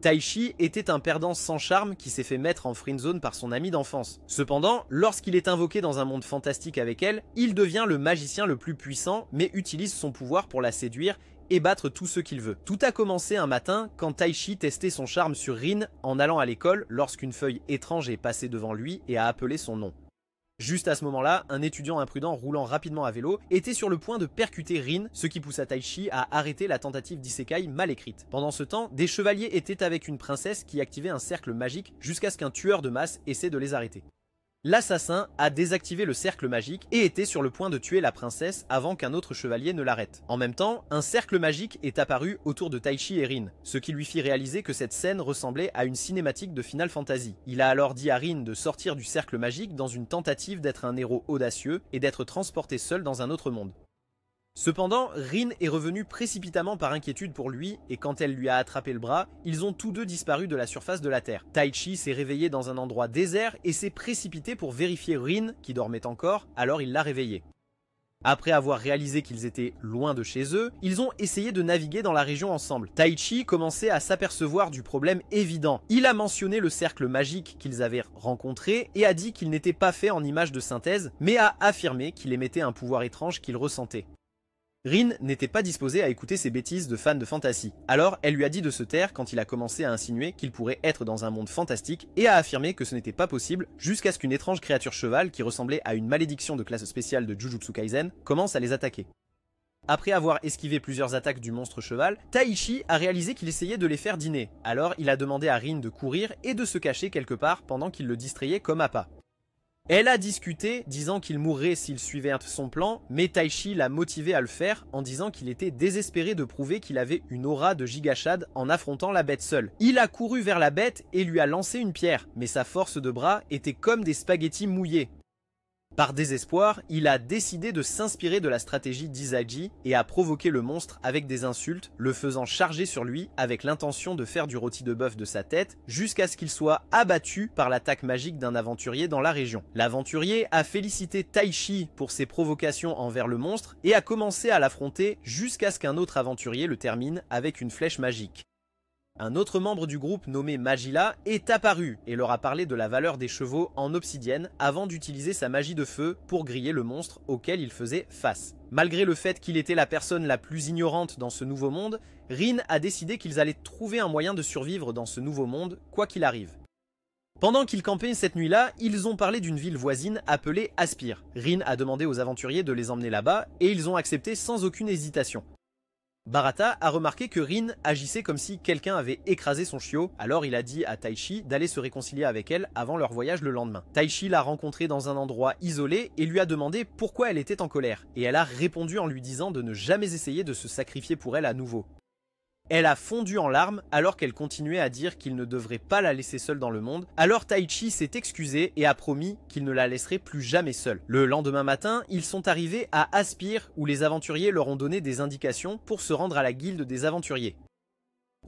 Taichi était un perdant sans charme qui s'est fait mettre en friendzone par son ami d'enfance. Cependant, lorsqu'il est invoqué dans un monde fantastique avec elle, il devient le magicien le plus puissant, mais utilise son pouvoir pour la séduire et battre tous ceux qu'il veut. Tout a commencé un matin quand Taichi testait son charme sur Rin en allant à l'école lorsqu'une feuille étrange est passée devant lui et a appelé son nom. Juste à ce moment-là, un étudiant imprudent roulant rapidement à vélo était sur le point de percuter Rin, ce qui poussa Taichi à arrêter la tentative d'isekai mal écrite. Pendant ce temps, des chevaliers étaient avec une princesse qui activait un cercle magique jusqu'à ce qu'un tueur de masse essaie de les arrêter. L'assassin a désactivé le cercle magique et était sur le point de tuer la princesse avant qu'un autre chevalier ne l'arrête. En même temps, un cercle magique est apparu autour de Taichi et Rin, ce qui lui fit réaliser que cette scène ressemblait à une cinématique de Final Fantasy. Il a alors dit à Rin de sortir du cercle magique dans une tentative d'être un héros audacieux et d'être transporté seul dans un autre monde. Cependant, Rin est revenu précipitamment par inquiétude pour lui et quand elle lui a attrapé le bras, ils ont tous deux disparu de la surface de la Terre. Taichi s'est réveillé dans un endroit désert et s'est précipité pour vérifier Rin, qui dormait encore, alors il l'a réveillé. Après avoir réalisé qu'ils étaient loin de chez eux, ils ont essayé de naviguer dans la région ensemble. Taichi commençait à s'apercevoir du problème évident. Il a mentionné le cercle magique qu'ils avaient rencontré et a dit qu'il n'était pas fait en image de synthèse, mais a affirmé qu'il émettait un pouvoir étrange qu'il ressentait. Rin n'était pas disposée à écouter ces bêtises de fans de fantasy, alors elle lui a dit de se taire quand il a commencé à insinuer qu'il pourrait être dans un monde fantastique et a affirmé que ce n'était pas possible jusqu'à ce qu'une étrange créature cheval qui ressemblait à une malédiction de classe spéciale de Jujutsu Kaisen commence à les attaquer. Après avoir esquivé plusieurs attaques du monstre cheval, Taichi a réalisé qu'il essayait de les faire dîner, alors il a demandé à Rin de courir et de se cacher quelque part pendant qu'il le distrayait comme appât. Elle a discuté, disant qu'il mourrait s'il suivait son plan, mais Taichi l'a motivé à le faire en disant qu'il était désespéré de prouver qu'il avait une aura de Gigashad en affrontant la bête seule. Il a couru vers la bête et lui a lancé une pierre, mais sa force de bras était comme des spaghettis mouillés. Par désespoir, il a décidé de s'inspirer de la stratégie d'Izagi et a provoqué le monstre avec des insultes, le faisant charger sur lui avec l'intention de faire du rôti de bœuf de sa tête jusqu'à ce qu'il soit abattu par l'attaque magique d'un aventurier dans la région. L'aventurier a félicité Taichi pour ses provocations envers le monstre et a commencé à l'affronter jusqu'à ce qu'un autre aventurier le termine avec une flèche magique. Un autre membre du groupe nommé Magila est apparu et leur a parlé de la valeur des chevaux en obsidienne avant d'utiliser sa magie de feu pour griller le monstre auquel il faisait face. Malgré le fait qu'il était la personne la plus ignorante dans ce nouveau monde, Rin a décidé qu'ils allaient trouver un moyen de survivre dans ce nouveau monde, quoi qu'il arrive. Pendant qu'ils campaient cette nuit-là, ils ont parlé d'une ville voisine appelée Aspire. Rin a demandé aux aventuriers de les emmener là-bas et ils ont accepté sans aucune hésitation. Barata a remarqué que Rin agissait comme si quelqu'un avait écrasé son chiot, alors il a dit à Taichi d'aller se réconcilier avec elle avant leur voyage le lendemain. Taichi l'a rencontrée dans un endroit isolé et lui a demandé pourquoi elle était en colère, et elle a répondu en lui disant de ne jamais essayer de se sacrifier pour elle à nouveau. Elle a fondu en larmes alors qu'elle continuait à dire qu'il ne devrait pas la laisser seule dans le monde, alors Taichi s'est excusé et a promis qu'il ne la laisserait plus jamais seule. Le lendemain matin, ils sont arrivés à Aspire où les aventuriers leur ont donné des indications pour se rendre à la guilde des aventuriers.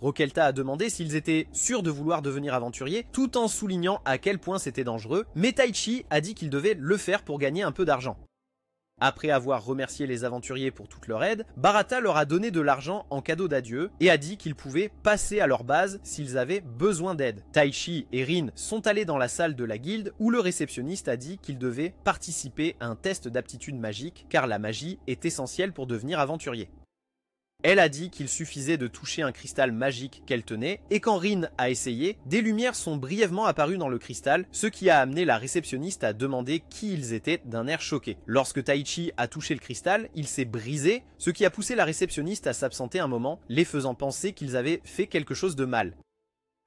Rokelta a demandé s'ils étaient sûrs de vouloir devenir aventuriers tout en soulignant à quel point c'était dangereux, mais Taichi a dit qu'ils devaient le faire pour gagner un peu d'argent. Après avoir remercié les aventuriers pour toute leur aide, Barata leur a donné de l'argent en cadeau d'adieu et a dit qu'ils pouvaient passer à leur base s'ils avaient besoin d'aide. Taichi et Rin sont allés dans la salle de la guilde où le réceptionniste a dit qu'ils devaient participer à un test d'aptitude magique car la magie est essentielle pour devenir aventurier. Elle a dit qu'il suffisait de toucher un cristal magique qu'elle tenait, et quand Rin a essayé, des lumières sont brièvement apparues dans le cristal, ce qui a amené la réceptionniste à demander qui ils étaient d'un air choqué. Lorsque Taichi a touché le cristal, il s'est brisé, ce qui a poussé la réceptionniste à s'absenter un moment, les faisant penser qu'ils avaient fait quelque chose de mal.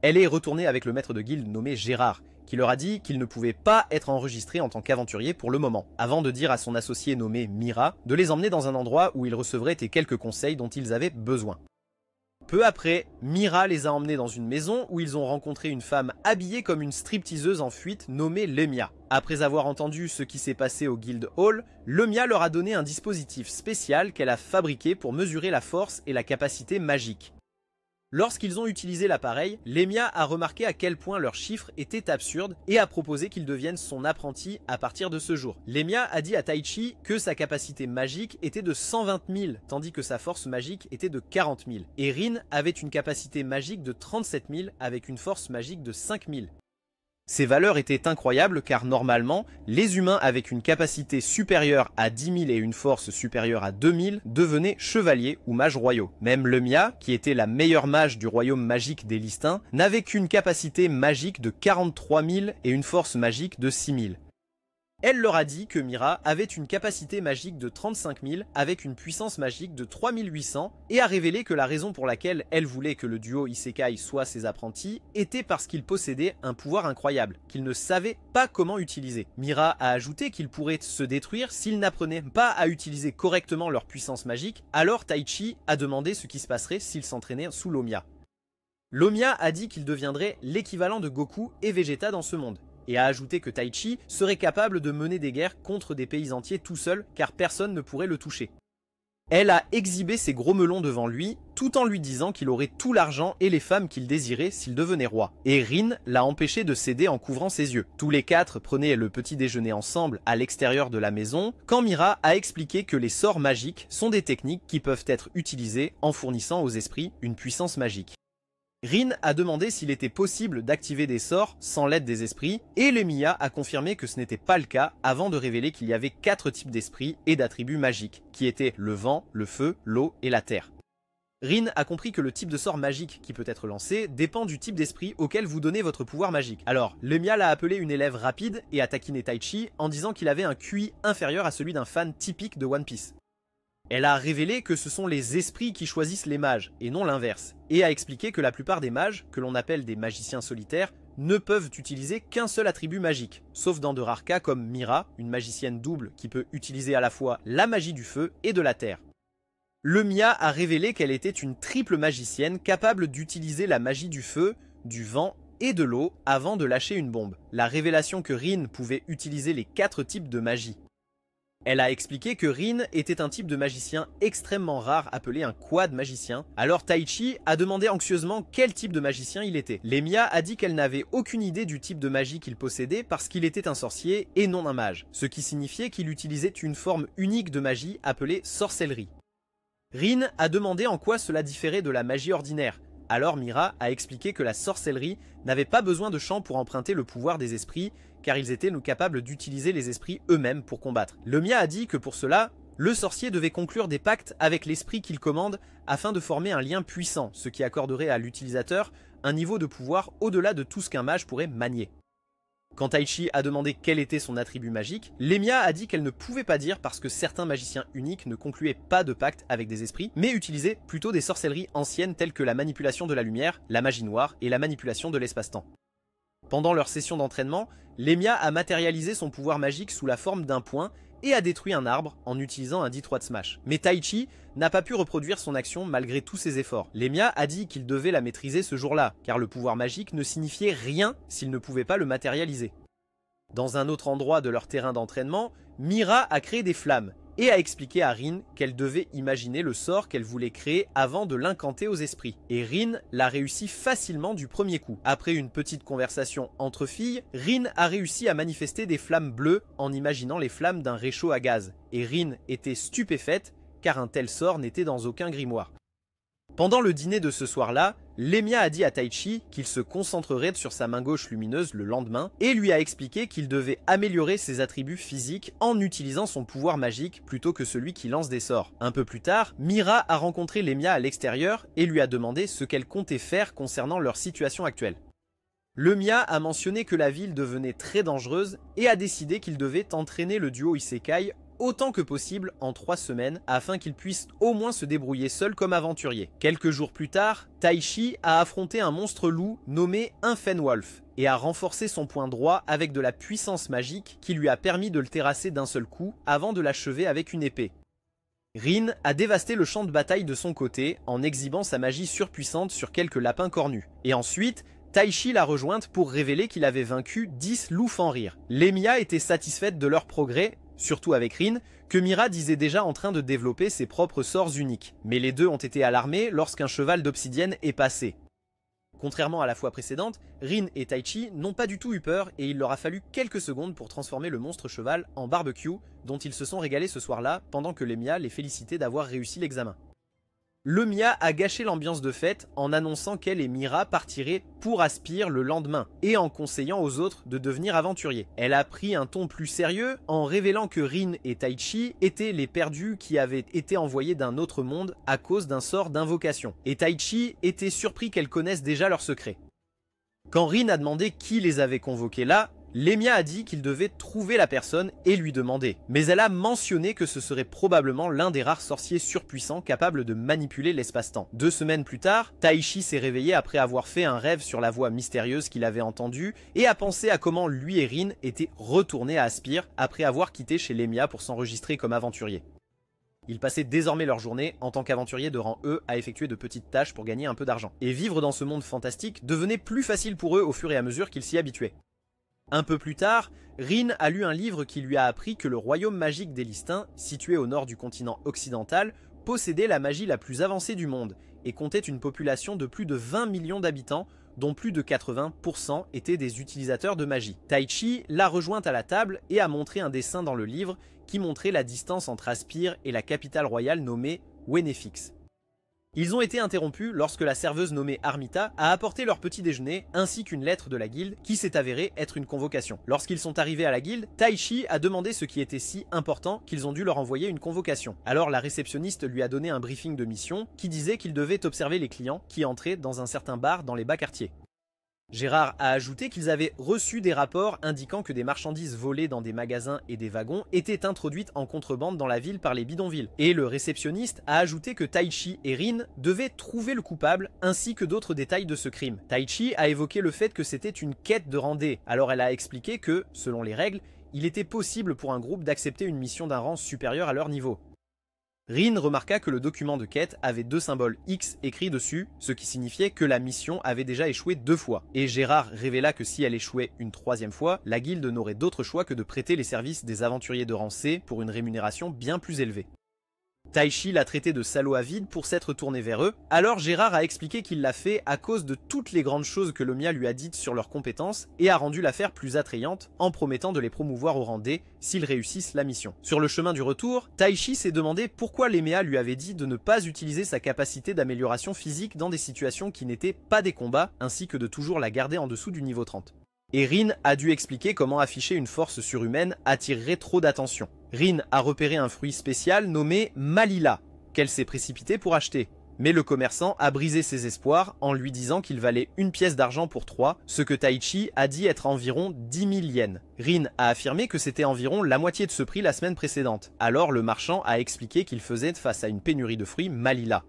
Elle est retournée avec le maître de guilde nommé Gérard, qui leur a dit qu'il ne pouvait pas être enregistré en tant qu'aventurier pour le moment, avant de dire à son associé nommé Mira de les emmener dans un endroit où ils recevraient quelques conseils dont ils avaient besoin. Peu après, Mira les a emmenés dans une maison où ils ont rencontré une femme habillée comme une stripteaseuse en fuite nommée Lemia. Après avoir entendu ce qui s'est passé au Guild Hall, Lemia leur a donné un dispositif spécial qu'elle a fabriqué pour mesurer la force et la capacité magique. Lorsqu'ils ont utilisé l'appareil, Lemia a remarqué à quel point leurs chiffres étaient absurdes et a proposé qu'il devienne son apprenti à partir de ce jour. Lemia a dit à Taichi que sa capacité magique était de 120 000, tandis que sa force magique était de 40 000. Et Rin avait une capacité magique de 37 000 avec une force magique de 5 000. Ces valeurs étaient incroyables car normalement, les humains avec une capacité supérieure à 10 000 et une force supérieure à 2 000 devenaient chevaliers ou mages royaux. Même Lemia, qui était la meilleure mage du royaume magique des Lystins, n'avait qu'une capacité magique de 43 000 et une force magique de 6 000. Elle leur a dit que Mira avait une capacité magique de 35 000 avec une puissance magique de 3800 et a révélé que la raison pour laquelle elle voulait que le duo Isekai soit ses apprentis était parce qu'ils possédaient un pouvoir incroyable, qu'ils ne savaient pas comment utiliser. Mira a ajouté qu'ils pourraient se détruire s'ils n'apprenaient pas à utiliser correctement leur puissance magique, alors Taichi a demandé ce qui se passerait s'ils s'entraînaient sous Lomia. Lomia a dit qu'il deviendrait l'équivalent de Goku et Vegeta dans ce monde, et a ajouté que Taichi serait capable de mener des guerres contre des pays entiers tout seul car personne ne pourrait le toucher. Elle a exhibé ses gros melons devant lui tout en lui disant qu'il aurait tout l'argent et les femmes qu'il désirait s'il devenait roi. Et Rin l'a empêché de céder en couvrant ses yeux. Tous les quatre prenaient le petit déjeuner ensemble à l'extérieur de la maison quand Mira a expliqué que les sorts magiques sont des techniques qui peuvent être utilisées en fournissant aux esprits une puissance magique. Rin a demandé s'il était possible d'activer des sorts sans l'aide des esprits, et Lemia a confirmé que ce n'était pas le cas avant de révéler qu'il y avait 4 types d'esprits et d'attributs magiques, qui étaient le vent, le feu, l'eau et la terre. Rin a compris que le type de sort magique qui peut être lancé dépend du type d'esprit auquel vous donnez votre pouvoir magique. Alors, Lemia l'a appelé une élève rapide et a taquiné Taichi en disant qu'il avait un QI inférieur à celui d'un fan typique de One Piece. Elle a révélé que ce sont les esprits qui choisissent les mages, et non l'inverse, et a expliqué que la plupart des mages, que l'on appelle des magiciens solitaires, ne peuvent utiliser qu'un seul attribut magique, sauf dans de rares cas comme Mira, une magicienne double qui peut utiliser à la fois la magie du feu et de la terre. Lemia a révélé qu'elle était une triple magicienne capable d'utiliser la magie du feu, du vent et de l'eau avant de lâcher une bombe. La révélation que Rin pouvait utiliser les 4 types de magie. Elle a expliqué que Rin était un type de magicien extrêmement rare appelé un quad magicien, alors Taichi a demandé anxieusement quel type de magicien il était. Lemia a dit qu'elle n'avait aucune idée du type de magie qu'il possédait parce qu'il était un sorcier et non un mage, ce qui signifiait qu'il utilisait une forme unique de magie appelée sorcellerie. Rin a demandé en quoi cela différait de la magie ordinaire. Alors Mira a expliqué que la sorcellerie n'avait pas besoin de champ pour emprunter le pouvoir des esprits, car ils étaient capables d'utiliser les esprits eux-mêmes pour combattre. Lemia a dit que pour cela, le sorcier devait conclure des pactes avec l'esprit qu'il commande afin de former un lien puissant, ce qui accorderait à l'utilisateur un niveau de pouvoir au-delà de tout ce qu'un mage pourrait manier. Quand Taichi a demandé quel était son attribut magique, Lemia a dit qu'elle ne pouvait pas dire parce que certains magiciens uniques ne concluaient pas de pacte avec des esprits, mais utilisaient plutôt des sorcelleries anciennes telles que la manipulation de la lumière, la magie noire et la manipulation de l'espace-temps. Pendant leur session d'entraînement, Lemia a matérialisé son pouvoir magique sous la forme d'un point et a détruit un arbre en utilisant un D3 de Smash. Mais Taichi n'a pas pu reproduire son action malgré tous ses efforts. Lemia a dit qu'il devait la maîtriser ce jour-là, car le pouvoir magique ne signifiait rien s'il ne pouvait pas le matérialiser. Dans un autre endroit de leur terrain d'entraînement, Mira a créé des flammes et a expliqué à Rin qu'elle devait imaginer le sort qu'elle voulait créer avant de l'incanter aux esprits. Et Rin l'a réussi facilement du premier coup. Après une petite conversation entre filles, Rin a réussi à manifester des flammes bleues en imaginant les flammes d'un réchaud à gaz. Et Rin était stupéfaite car un tel sort n'était dans aucun grimoire. Pendant le dîner de ce soir-là, Lemia a dit à Taichi qu'il se concentrerait sur sa main gauche lumineuse le lendemain et lui a expliqué qu'il devait améliorer ses attributs physiques en utilisant son pouvoir magique plutôt que celui qui lance des sorts. Un peu plus tard, Mira a rencontré Lemia à l'extérieur et lui a demandé ce qu'elle comptait faire concernant leur situation actuelle. Lemia a mentionné que la ville devenait très dangereuse et a décidé qu'il devait entraîner le duo Isekai autant que possible en 3 semaines afin qu'ils puissent au moins se débrouiller seuls comme aventuriers. Quelques jours plus tard, Taichi a affronté un monstre loup nommé un Fenwolf et a renforcé son point droit avec de la puissance magique qui lui a permis de le terrasser d'un seul coup avant de l'achever avec une épée. Rin a dévasté le champ de bataille de son côté en exhibant sa magie surpuissante sur quelques lapins cornus. Et ensuite, Taichi l'a rejointe pour révéler qu'il avait vaincu 10 loups en rire. Lemia était satisfaite de leur progrès surtout avec Rin, que Mira disait déjà en train de développer ses propres sorts uniques. Mais les deux ont été alarmés lorsqu'un cheval d'obsidienne est passé. Contrairement à la fois précédente, Rin et Taichi n'ont pas du tout eu peur et il leur a fallu quelques secondes pour transformer le monstre cheval en barbecue dont ils se sont régalés ce soir-là pendant que les Mia les félicitait d'avoir réussi l'examen. Le Mia a gâché l'ambiance de fête en annonçant qu'elle et Mira partiraient pour Aspire le lendemain et en conseillant aux autres de devenir aventuriers. Elle a pris un ton plus sérieux en révélant que Rin et Taichi étaient les perdus qui avaient été envoyés d'un autre monde à cause d'un sort d'invocation. Et Taichi était surpris qu'elle connaisse déjà leur secret. Quand Rin a demandé qui les avait convoqués là, Lemia a dit qu'il devait trouver la personne et lui demander. Mais elle a mentionné que ce serait probablement l'un des rares sorciers surpuissants capables de manipuler l'espace-temps. 2 semaines plus tard, Taichi s'est réveillé après avoir fait un rêve sur la voix mystérieuse qu'il avait entendue et a pensé à comment lui et Rin étaient retournés à Aspire après avoir quitté chez Lemia pour s'enregistrer comme aventuriers. Ils passaient désormais leur journée, en tant qu'aventuriers de rang E, à effectuer de petites tâches pour gagner un peu d'argent. Et vivre dans ce monde fantastique devenait plus facile pour eux au fur et à mesure qu'ils s'y habituaient. Un peu plus tard, Rin a lu un livre qui lui a appris que le royaume magique des Lystins, situé au nord du continent occidental, possédait la magie la plus avancée du monde et comptait une population de plus de 20 millions d'habitants, dont plus de 80% étaient des utilisateurs de magie. Taichi l'a rejointe à la table et a montré un dessin dans le livre qui montrait la distance entre Aspire et la capitale royale nommée Wenefix. Ils ont été interrompus lorsque la serveuse nommée Armita a apporté leur petit déjeuner ainsi qu'une lettre de la guilde qui s'est avérée être une convocation. Lorsqu'ils sont arrivés à la guilde, Taichi a demandé ce qui était si important qu'ils ont dû leur envoyer une convocation. Alors la réceptionniste lui a donné un briefing de mission qui disait qu'il devait observer les clients qui entraient dans un certain bar dans les bas quartiers. Gérard a ajouté qu'ils avaient reçu des rapports indiquant que des marchandises volées dans des magasins et des wagons étaient introduites en contrebande dans la ville par les bidonvilles. Et le réceptionniste a ajouté que Taichi et Rin devaient trouver le coupable ainsi que d'autres détails de ce crime. Taichi a évoqué le fait que c'était une quête de rendez, alors elle a expliqué que, selon les règles, il était possible pour un groupe d'accepter une mission d'un rang supérieur à leur niveau. Rin remarqua que le document de quête avait 2 symboles X écrits dessus, ce qui signifiait que la mission avait déjà échoué 2 fois. Et Gérard révéla que si elle échouait une 3e fois, la guilde n'aurait d'autre choix que de prêter les services des aventuriers de rang C pour une rémunération bien plus élevée. Taichi l'a traité de salaud avide pour s'être tourné vers eux, alors Gérard a expliqué qu'il l'a fait à cause de toutes les grandes choses que le Mia lui a dites sur leurs compétences et a rendu l'affaire plus attrayante en promettant de les promouvoir au rang D s'ils réussissent la mission. Sur le chemin du retour, Taichi s'est demandé pourquoi Lemia lui avait dit de ne pas utiliser sa capacité d'amélioration physique dans des situations qui n'étaient pas des combats, ainsi que de toujours la garder en dessous du niveau 30. Et Rin a dû expliquer comment afficher une force surhumaine attirerait trop d'attention. Rin a repéré un fruit spécial nommé Malila, qu'elle s'est précipitée pour acheter. Mais le commerçant a brisé ses espoirs en lui disant qu'il valait 1 pièce d'argent pour 3, ce que Taichi a dit être environ 10 000 yens. Rin a affirmé que c'était environ la moitié de ce prix la semaine précédente. Alors le marchand a expliqué qu'il faisait face à une pénurie de fruits Malila.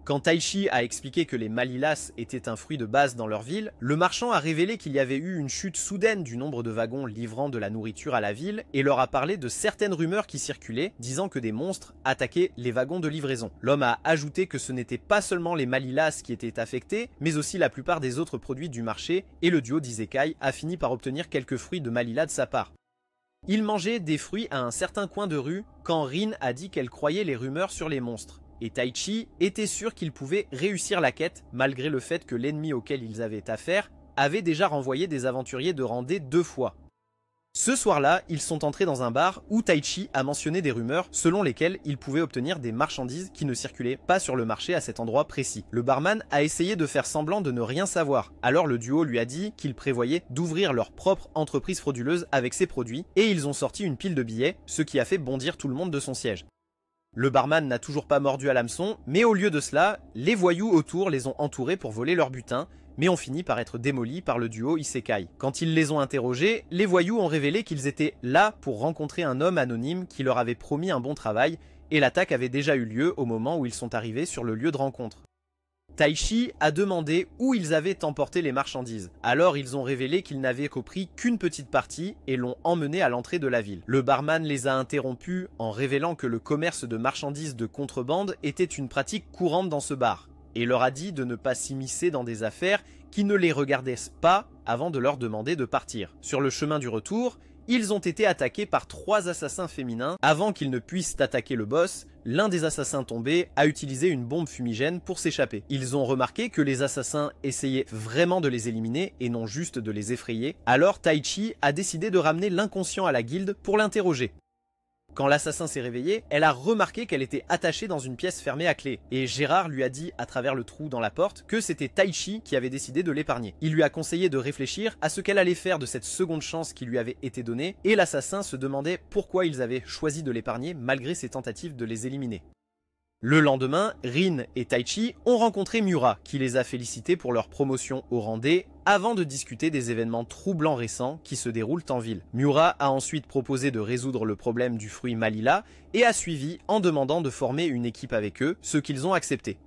Quand Taichi a expliqué que les Malilas étaient un fruit de base dans leur ville, le marchand a révélé qu'il y avait eu une chute soudaine du nombre de wagons livrant de la nourriture à la ville et leur a parlé de certaines rumeurs qui circulaient, disant que des monstres attaquaient les wagons de livraison. L'homme a ajouté que ce n'était pas seulement les Malilas qui étaient affectés, mais aussi la plupart des autres produits du marché, et le duo d'Isekai a fini par obtenir quelques fruits de Malila de sa part. Il mangeait des fruits à un certain coin de rue quand Rin a dit qu'elle croyait les rumeurs sur les monstres. Et Taichi était sûr qu'ils pouvaient réussir la quête, malgré le fait que l'ennemi auquel ils avaient affaire avait déjà renvoyé des aventuriers de rang D 2 fois. Ce soir-là, ils sont entrés dans un bar où Taichi a mentionné des rumeurs selon lesquelles ils pouvaient obtenir des marchandises qui ne circulaient pas sur le marché à cet endroit précis. Le barman a essayé de faire semblant de ne rien savoir, alors le duo lui a dit qu'ils prévoyaient d'ouvrir leur propre entreprise frauduleuse avec ces produits, et ils ont sorti une pile de billets, ce qui a fait bondir tout le monde de son siège. Le barman n'a toujours pas mordu à l'hameçon, mais au lieu de cela, les voyous autour les ont entourés pour voler leur butin, mais ont fini par être démolis par le duo Isekai. Quand ils les ont interrogés, les voyous ont révélé qu'ils étaient là pour rencontrer un homme anonyme qui leur avait promis un bon travail, et l'attaque avait déjà eu lieu au moment où ils sont arrivés sur le lieu de rencontre. Taichi a demandé où ils avaient emporté les marchandises. Alors ils ont révélé qu'ils n'avaient pris qu'une petite partie et l'ont emmené à l'entrée de la ville. Le barman les a interrompus en révélant que le commerce de marchandises de contrebande était une pratique courante dans ce bar, et leur a dit de ne pas s'immiscer dans des affaires qui ne les regardaient pas avant de leur demander de partir. Sur le chemin du retour, ils ont été attaqués par 3 assassins féminins. Avant qu'ils ne puissent attaquer le boss, l'un des assassins tombés a utilisé une bombe fumigène pour s'échapper. Ils ont remarqué que les assassins essayaient vraiment de les éliminer et non juste de les effrayer. Alors Taichi a décidé de ramener l'inconscient à la guilde pour l'interroger. Quand l'assassin s'est réveillé, elle a remarqué qu'elle était attachée dans une pièce fermée à clé. Et Gérard lui a dit à travers le trou dans la porte que c'était Taichi qui avait décidé de l'épargner. Il lui a conseillé de réfléchir à ce qu'elle allait faire de cette seconde chance qui lui avait été donnée, et l'assassin se demandait pourquoi ils avaient choisi de l'épargner malgré ses tentatives de les éliminer. Le lendemain, Rin et Taichi ont rencontré Miura, qui les a félicités pour leur promotion au rang D, avant de discuter des événements troublants récents qui se déroulent en ville. Miura a ensuite proposé de résoudre le problème du fruit Malila et a suivi en demandant de former une équipe avec eux, ce qu'ils ont accepté.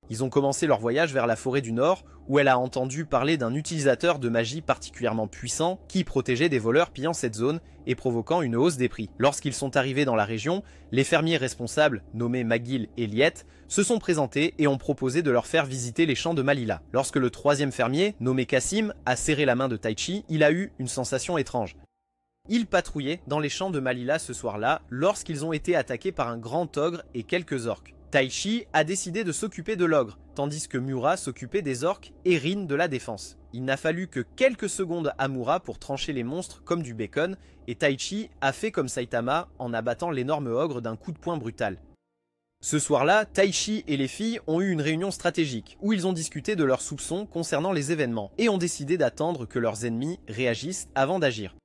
Ils ont commencé leur voyage vers la forêt du Nord, où elle a entendu parler d'un utilisateur de magie particulièrement puissant qui protégeait des voleurs pillant cette zone et provoquant une hausse des prix. Lorsqu'ils sont arrivés dans la région, les fermiers responsables, nommés McGill et Liette, se sont présentés et ont proposé de leur faire visiter les champs de Malila. Lorsque le troisième fermier, nommé Cassim, a serré la main de Taichi, il a eu une sensation étrange. Ils patrouillaient dans les champs de Malila ce soir-là lorsqu'ils ont été attaqués par un grand ogre et quelques orques. Taichi a décidé de s'occuper de l'ogre, tandis que Miura s'occupait des orques et Rin de la défense. Il n'a fallu que quelques secondes à Miura pour trancher les monstres comme du bacon, et Taichi a fait comme Saitama en abattant l'énorme ogre d'un coup de poing brutal. Ce soir-là, Taichi et les filles ont eu une réunion stratégique, où ils ont discuté de leurs soupçons concernant les événements, et ont décidé d'attendre que leurs ennemis réagissent avant d'agir.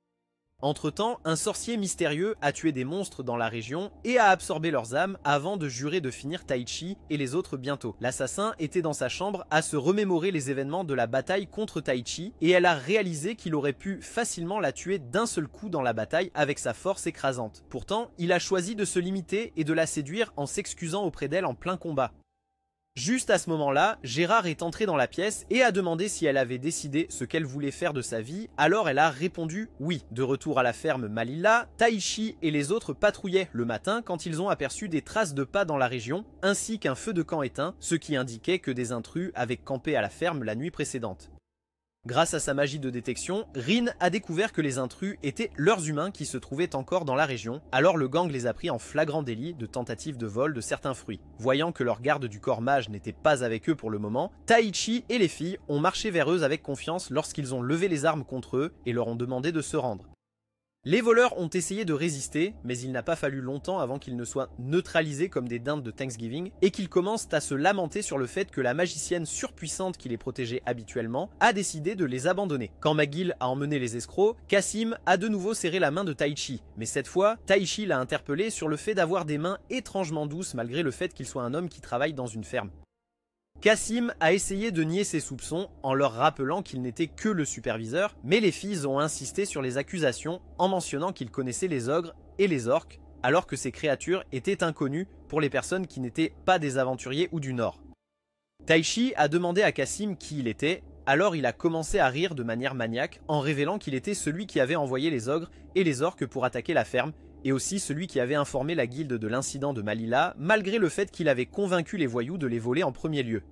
Entre-temps, un sorcier mystérieux a tué des monstres dans la région et a absorbé leurs âmes avant de jurer de finir Taichi et les autres bientôt. L'assassin était dans sa chambre à se remémorer les événements de la bataille contre Taichi et elle a réalisé qu'il aurait pu facilement la tuer d'un seul coup dans la bataille avec sa force écrasante. Pourtant, il a choisi de se limiter et de la séduire en s'excusant auprès d'elle en plein combat. Juste à ce moment-là, Gérard est entré dans la pièce et a demandé si elle avait décidé ce qu'elle voulait faire de sa vie, alors elle a répondu oui. De retour à la ferme Malila, Taichi et les autres patrouillaient le matin quand ils ont aperçu des traces de pas dans la région, ainsi qu'un feu de camp éteint, ce qui indiquait que des intrus avaient campé à la ferme la nuit précédente. Grâce à sa magie de détection, Rin a découvert que les intrus étaient leurs humains qui se trouvaient encore dans la région, alors le gang les a pris en flagrant délit de tentative de vol de certains fruits. Voyant que leur garde du corps mage n'était pas avec eux pour le moment, Taichi et les filles ont marché vers eux avec confiance lorsqu'ils ont levé les armes contre eux et leur ont demandé de se rendre. Les voleurs ont essayé de résister, mais il n'a pas fallu longtemps avant qu'ils ne soient neutralisés comme des dindes de Thanksgiving et qu'ils commencent à se lamenter sur le fait que la magicienne surpuissante qui les protégeait habituellement a décidé de les abandonner. Quand McGill a emmené les escrocs, Cassim a de nouveau serré la main de Taichi, mais cette fois, Taichi l'a interpellé sur le fait d'avoir des mains étrangement douces malgré le fait qu'il soit un homme qui travaille dans une ferme. Cassim a essayé de nier ses soupçons en leur rappelant qu'il n'était que le superviseur, mais les filles ont insisté sur les accusations en mentionnant qu'il connaissait les ogres et les orques, alors que ces créatures étaient inconnues pour les personnes qui n'étaient pas des aventuriers ou du Nord. Taichi a demandé à Cassim qui il était, alors il a commencé à rire de manière maniaque en révélant qu'il était celui qui avait envoyé les ogres et les orques pour attaquer la ferme, et aussi celui qui avait informé la guilde de l'incident de Malila, malgré le fait qu'il avait convaincu les voyous de les voler en premier lieu.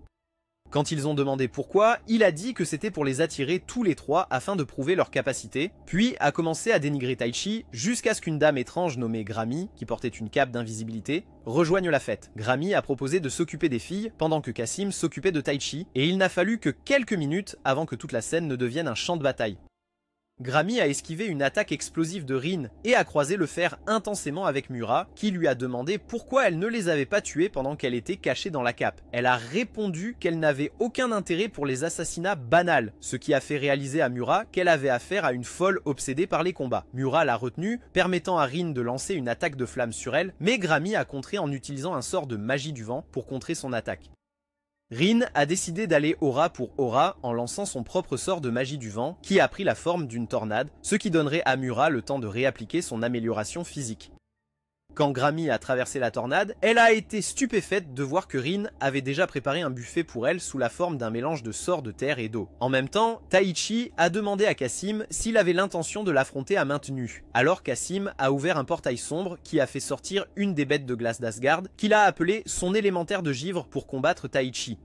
Quand ils ont demandé pourquoi, il a dit que c'était pour les attirer tous les trois afin de prouver leur capacité, puis a commencé à dénigrer Taichi jusqu'à ce qu'une dame étrange nommée Grammy, qui portait une cape d'invisibilité, rejoigne la fête. Grammy a proposé de s'occuper des filles pendant que Cassim s'occupait de Taichi, et il n'a fallu que quelques minutes avant que toute la scène ne devienne un champ de bataille. Grammy a esquivé une attaque explosive de Rin et a croisé le fer intensément avec Miura, qui lui a demandé pourquoi elle ne les avait pas tués pendant qu'elle était cachée dans la cape. Elle a répondu qu'elle n'avait aucun intérêt pour les assassinats banals, ce qui a fait réaliser à Miura qu'elle avait affaire à une folle obsédée par les combats. Miura l'a retenue, permettant à Rin de lancer une attaque de flamme sur elle, mais Grammy a contré en utilisant un sort de magie du vent pour contrer son attaque. Rin a décidé d'aller aura pour aura en lançant son propre sort de magie du vent qui a pris la forme d'une tornade, ce qui donnerait à Miura le temps de réappliquer son amélioration physique. Quand Grammy a traversé la tornade, elle a été stupéfaite de voir que Rin avait déjà préparé un buffet pour elle sous la forme d'un mélange de sorts de terre et d'eau. En même temps, Taichi a demandé à Cassim s'il avait l'intention de l'affronter à main nue. Alors Cassim a ouvert un portail sombre qui a fait sortir une des bêtes de glace d'Asgard qu'il a appelée son élémentaire de givre pour combattre Taichi.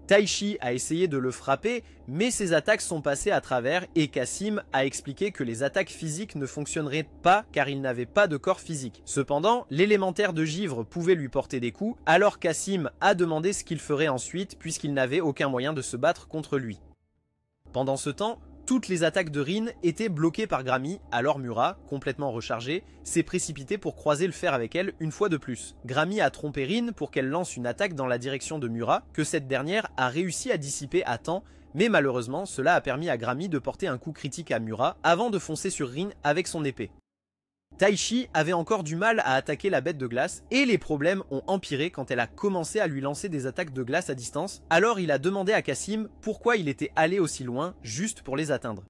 Taichi a essayé de le frapper, mais ses attaques sont passées à travers et Cassim a expliqué que les attaques physiques ne fonctionneraient pas car il n'avait pas de corps physique. Cependant, l'élémentaire de givre pouvait lui porter des coups, alors Cassim a demandé ce qu'il ferait ensuite puisqu'il n'avait aucun moyen de se battre contre lui. Pendant ce temps, toutes les attaques de Rin étaient bloquées par Grammy, alors Mura, complètement rechargée, s'est précipitée pour croiser le fer avec elle une fois de plus. Grammy a trompé Rin pour qu'elle lance une attaque dans la direction de Mura, que cette dernière a réussi à dissiper à temps, mais malheureusement cela a permis à Grammy de porter un coup critique à Mura avant de foncer sur Rin avec son épée. Taichi avait encore du mal à attaquer la bête de glace et les problèmes ont empiré quand elle a commencé à lui lancer des attaques de glace à distance, alors il a demandé à Cassim pourquoi il était allé aussi loin juste pour les atteindre.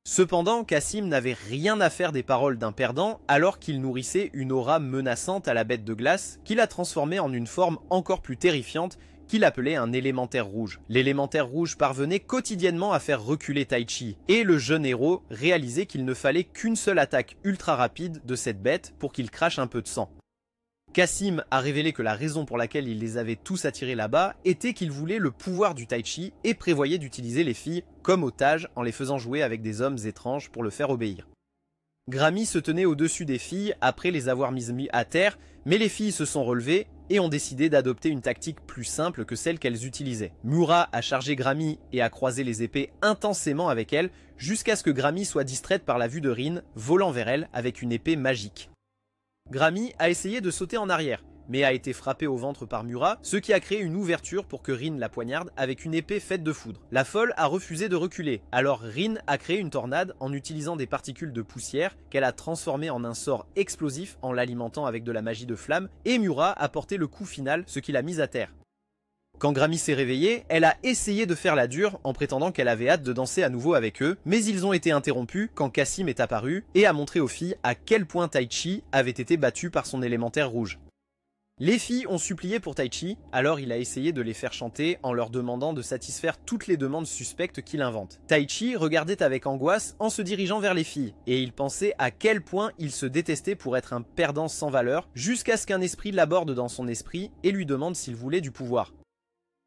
Cependant, Cassim n'avait rien à faire des paroles d'un perdant alors qu'il nourrissait une aura menaçante à la bête de glace qui l'a transformée en une forme encore plus terrifiante qu'il appelait un élémentaire rouge. L'élémentaire rouge parvenait quotidiennement à faire reculer Taichi, et le jeune héros réalisait qu'il ne fallait qu'une seule attaque ultra rapide de cette bête pour qu'il crache un peu de sang. Cassim a révélé que la raison pour laquelle il les avait tous attirés là-bas était qu'il voulait le pouvoir du Taichi et prévoyait d'utiliser les filles comme otages en les faisant jouer avec des hommes étranges pour le faire obéir. Grammy se tenait au-dessus des filles après les avoir mises à terre, mais les filles se sont relevées et ont décidé d'adopter une tactique plus simple que celle qu'elles utilisaient. Mura a chargé Grammy et a croisé les épées intensément avec elle jusqu'à ce que Grammy soit distraite par la vue de Rin volant vers elle avec une épée magique. Grammy a essayé de sauter en arrière, mais a été frappé au ventre par Mura, ce qui a créé une ouverture pour que Rin la poignarde avec une épée faite de foudre. La folle a refusé de reculer, alors Rin a créé une tornade en utilisant des particules de poussière qu'elle a transformées en un sort explosif en l'alimentant avec de la magie de flamme, et Mura a porté le coup final, ce qui l'a mise à terre. Quand Grammy s'est réveillée, elle a essayé de faire la dure en prétendant qu'elle avait hâte de danser à nouveau avec eux, mais ils ont été interrompus quand Cassim est apparu et a montré aux filles à quel point Taichi avait été battu par son élémentaire rouge. Les filles ont supplié pour Taichi, alors il a essayé de les faire chanter en leur demandant de satisfaire toutes les demandes suspectes qu'il invente. Taichi regardait avec angoisse en se dirigeant vers les filles, et il pensait à quel point il se détestait pour être un perdant sans valeur, jusqu'à ce qu'un esprit l'aborde dans son esprit et lui demande s'il voulait du pouvoir.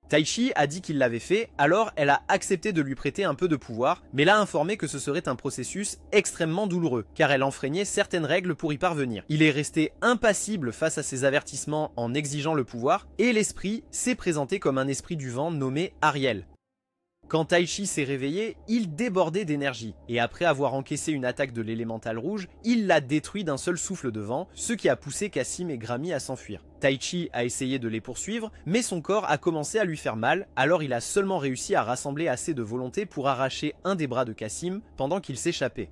Taichi a dit qu'il l'avait fait, alors elle a accepté de lui prêter un peu de pouvoir, mais l'a informé que ce serait un processus extrêmement douloureux, car elle enfreignait certaines règles pour y parvenir. Il est resté impassible face à ces avertissements en exigeant le pouvoir, et l'esprit s'est présenté comme un esprit du vent nommé Ariel. Quand Taichi s'est réveillé, il débordait d'énergie, et après avoir encaissé une attaque de l'élémental rouge, il l'a détruit d'un seul souffle de vent, ce qui a poussé Cassim et Grammy à s'enfuir. Taichi a essayé de les poursuivre, mais son corps a commencé à lui faire mal, alors il a seulement réussi à rassembler assez de volonté pour arracher un des bras de Cassim pendant qu'il s'échappait.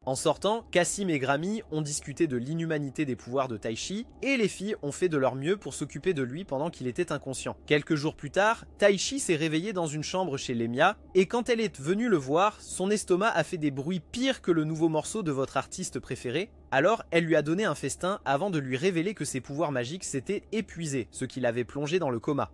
En sortant, Cassim et Grammy ont discuté de l'inhumanité des pouvoirs de Taichi et les filles ont fait de leur mieux pour s'occuper de lui pendant qu'il était inconscient. Quelques jours plus tard, Taichi s'est réveillé dans une chambre chez Lemia et quand elle est venue le voir, son estomac a fait des bruits pires que le nouveau morceau de votre artiste préféré. Alors, elle lui a donné un festin avant de lui révéler que ses pouvoirs magiques s'étaient épuisés, ce qui l'avait plongé dans le coma.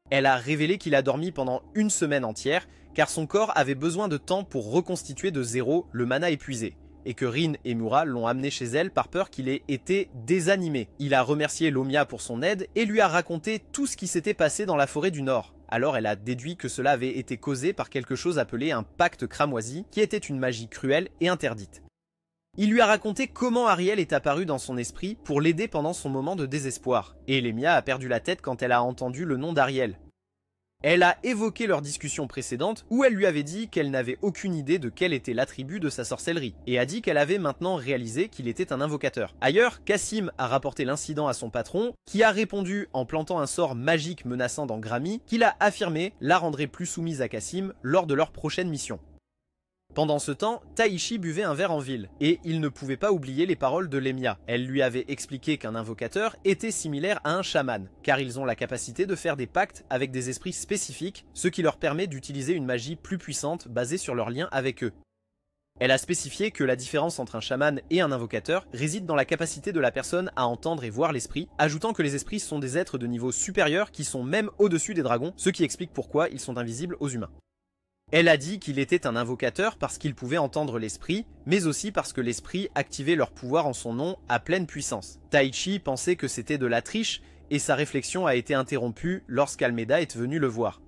Elle a révélé qu'il a dormi pendant une semaine entière, car son corps avait besoin de temps pour reconstituer de zéro le mana épuisé, et que Rin et Mura l'ont amené chez elle par peur qu'il ait été désanimé. Il a remercié Lomia pour son aide et lui a raconté tout ce qui s'était passé dans la forêt du Nord. Alors elle a déduit que cela avait été causé par quelque chose appelé un pacte cramoisi, qui était une magie cruelle et interdite. Il lui a raconté comment Ariel est apparu dans son esprit pour l'aider pendant son moment de désespoir, et Lemia a perdu la tête quand elle a entendu le nom d'Ariel. Elle a évoqué leur discussion précédente où elle lui avait dit qu'elle n'avait aucune idée de quel était l'attribut de sa sorcellerie, et a dit qu'elle avait maintenant réalisé qu'il était un invocateur. Ailleurs, Cassim a rapporté l'incident à son patron, qui a répondu en plantant un sort magique menaçant dans Grammy, qu'il a affirmé la rendrait plus soumise à Cassim lors de leur prochaine mission. Pendant ce temps, Taichi buvait un verre en ville, et il ne pouvait pas oublier les paroles de Lemia. Elle lui avait expliqué qu'un invocateur était similaire à un chaman, car ils ont la capacité de faire des pactes avec des esprits spécifiques, ce qui leur permet d'utiliser une magie plus puissante basée sur leur lien avec eux. Elle a spécifié que la différence entre un chaman et un invocateur réside dans la capacité de la personne à entendre et voir l'esprit, ajoutant que les esprits sont des êtres de niveau supérieur qui sont même au-dessus des dragons, ce qui explique pourquoi ils sont invisibles aux humains. Elle a dit qu'il était un invocateur parce qu'il pouvait entendre l'esprit, mais aussi parce que l'esprit activait leur pouvoir en son nom à pleine puissance. Taichi pensait que c'était de la triche, et sa réflexion a été interrompue lorsqu'Almeida est venu le voir.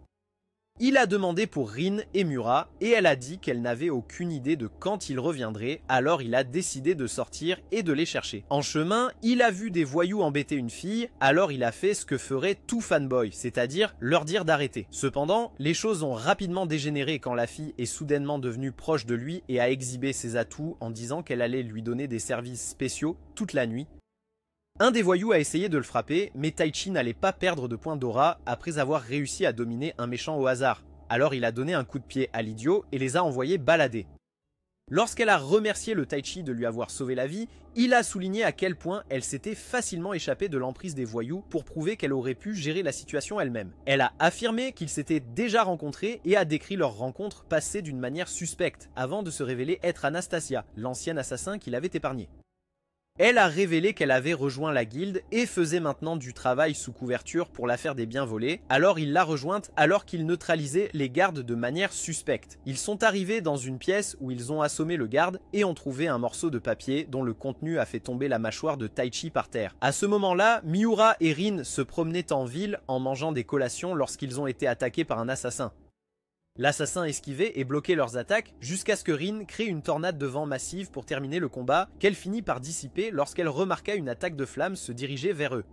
Il a demandé pour Rin et Miura et elle a dit qu'elle n'avait aucune idée de quand ils reviendraient, alors il a décidé de sortir et de les chercher. En chemin, il a vu des voyous embêter une fille, alors il a fait ce que ferait tout fanboy, c'est-à-dire leur dire d'arrêter. Cependant, les choses ont rapidement dégénéré quand la fille est soudainement devenue proche de lui et a exhibé ses atouts en disant qu'elle allait lui donner des services spéciaux toute la nuit. Un des voyous a essayé de le frapper, mais Taichi n'allait pas perdre de points d'aura après avoir réussi à dominer un méchant au hasard. Alors il a donné un coup de pied à l'idiot et les a envoyés balader. Lorsqu'elle a remercié le Taichi de lui avoir sauvé la vie, il a souligné à quel point elle s'était facilement échappée de l'emprise des voyous pour prouver qu'elle aurait pu gérer la situation elle-même. Elle a affirmé qu'ils s'étaient déjà rencontrés et a décrit leur rencontre passée d'une manière suspecte, avant de se révéler être Anastasia, l'ancien assassin qui l'avait épargnée. Elle a révélé qu'elle avait rejoint la guilde et faisait maintenant du travail sous couverture pour la faire des biens volés, alors il l'a rejointe alors qu'il neutralisait les gardes de manière suspecte. Ils sont arrivés dans une pièce où ils ont assommé le garde et ont trouvé un morceau de papier dont le contenu a fait tomber la mâchoire de Taichi par terre. À ce moment-là, Miura et Rin se promenaient en ville en mangeant des collations lorsqu'ils ont été attaqués par un assassin. L'assassin esquivait et bloquait leurs attaques jusqu'à ce que Rin crée une tornade de vent massive pour terminer le combat qu'elle finit par dissiper lorsqu'elle remarqua une attaque de flammes se diriger vers eux.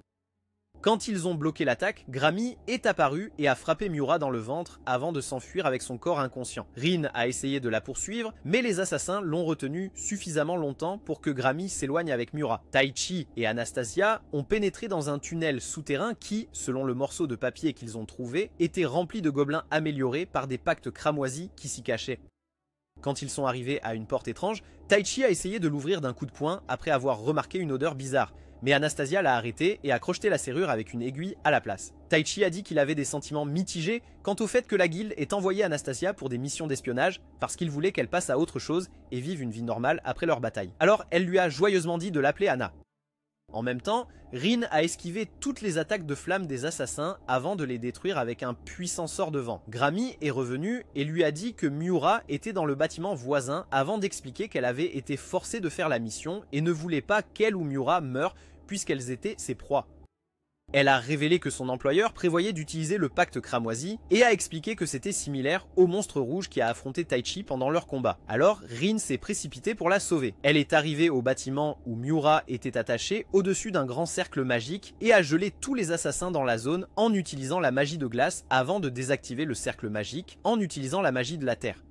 Quand ils ont bloqué l'attaque, Grammy est apparu et a frappé Miura dans le ventre avant de s'enfuir avec son corps inconscient. Rin a essayé de la poursuivre, mais les assassins l'ont retenu suffisamment longtemps pour que Grammy s'éloigne avec Miura. Taichi et Anastasia ont pénétré dans un tunnel souterrain qui, selon le morceau de papier qu'ils ont trouvé, était rempli de gobelins améliorés par des pactes cramoisis qui s'y cachaient. Quand ils sont arrivés à une porte étrange, Taichi a essayé de l'ouvrir d'un coup de poing après avoir remarqué une odeur bizarre. Mais Anastasia l'a arrêté et a crocheté la serrure avec une aiguille à la place. Taichi a dit qu'il avait des sentiments mitigés quant au fait que la guilde ait envoyé Anastasia pour des missions d'espionnage parce qu'il voulait qu'elle passe à autre chose et vive une vie normale après leur bataille. Alors elle lui a joyeusement dit de l'appeler Anna. En même temps, Rin a esquivé toutes les attaques de flammes des assassins avant de les détruire avec un puissant sort de vent. Grammy est revenu et lui a dit que Miura était dans le bâtiment voisin avant d'expliquer qu'elle avait été forcée de faire la mission et ne voulait pas qu'elle ou Miura meurent puisqu'elles étaient ses proies. Elle a révélé que son employeur prévoyait d'utiliser le pacte cramoisi et a expliqué que c'était similaire au monstre rouge qui a affronté Taichi pendant leur combat. Alors Rin s'est précipitée pour la sauver. Elle est arrivée au bâtiment où Miura était attaché au-dessus d'un grand cercle magique et a gelé tous les assassins dans la zone en utilisant la magie de glace avant de désactiver le cercle magique en utilisant la magie de la terre.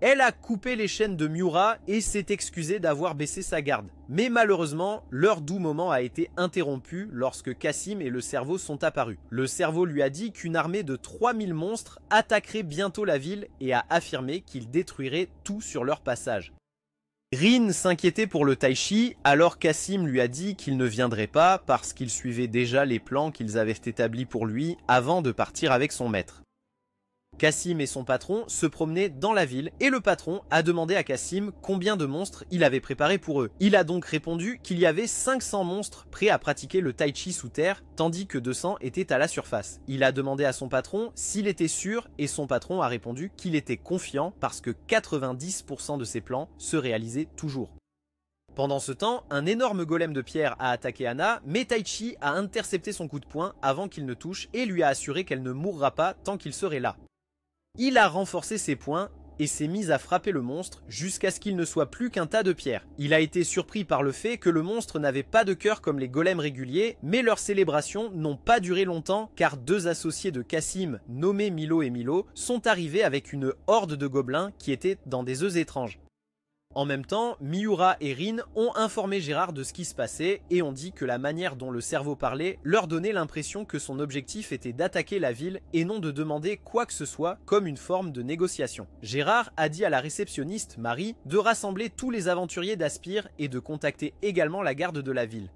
Elle a coupé les chaînes de Miura et s'est excusée d'avoir baissé sa garde. Mais malheureusement, leur doux moment a été interrompu lorsque Cassim et le cerveau sont apparus. Le cerveau lui a dit qu'une armée de 3000 monstres attaquerait bientôt la ville et a affirmé qu'ils détruiraient tout sur leur passage. Rin s'inquiétait pour le Taichi, alors Cassim lui a dit qu'il ne viendrait pas parce qu'il suivait déjà les plans qu'ils avaient établis pour lui avant de partir avec son maître. Cassim et son patron se promenaient dans la ville et le patron a demandé à Cassim combien de monstres il avait préparé pour eux. Il a donc répondu qu'il y avait 500 monstres prêts à pratiquer le tai chi sous terre, tandis que 200 étaient à la surface. Il a demandé à son patron s'il était sûr et son patron a répondu qu'il était confiant parce que 90% de ses plans se réalisaient toujours. Pendant ce temps, un énorme golem de pierre a attaqué Anna, mais Taichi a intercepté son coup de poing avant qu'il ne touche et lui a assuré qu'elle ne mourra pas tant qu'il serait là. Il a renforcé ses poings et s'est mis à frapper le monstre jusqu'à ce qu'il ne soit plus qu'un tas de pierres. Il a été surpris par le fait que le monstre n'avait pas de cœur comme les golems réguliers, mais leurs célébrations n'ont pas duré longtemps car deux associés de Cassim, nommés Milo et Milo, sont arrivés avec une horde de gobelins qui étaient dans des œufs étranges. En même temps, Miura et Rin ont informé Gérard de ce qui se passait et ont dit que la manière dont le cerveau parlait leur donnait l'impression que son objectif était d'attaquer la ville et non de demander quoi que ce soit comme une forme de négociation. Gérard a dit à la réceptionniste, Marie, de rassembler tous les aventuriers d'Aspire et de contacter également la garde de la ville.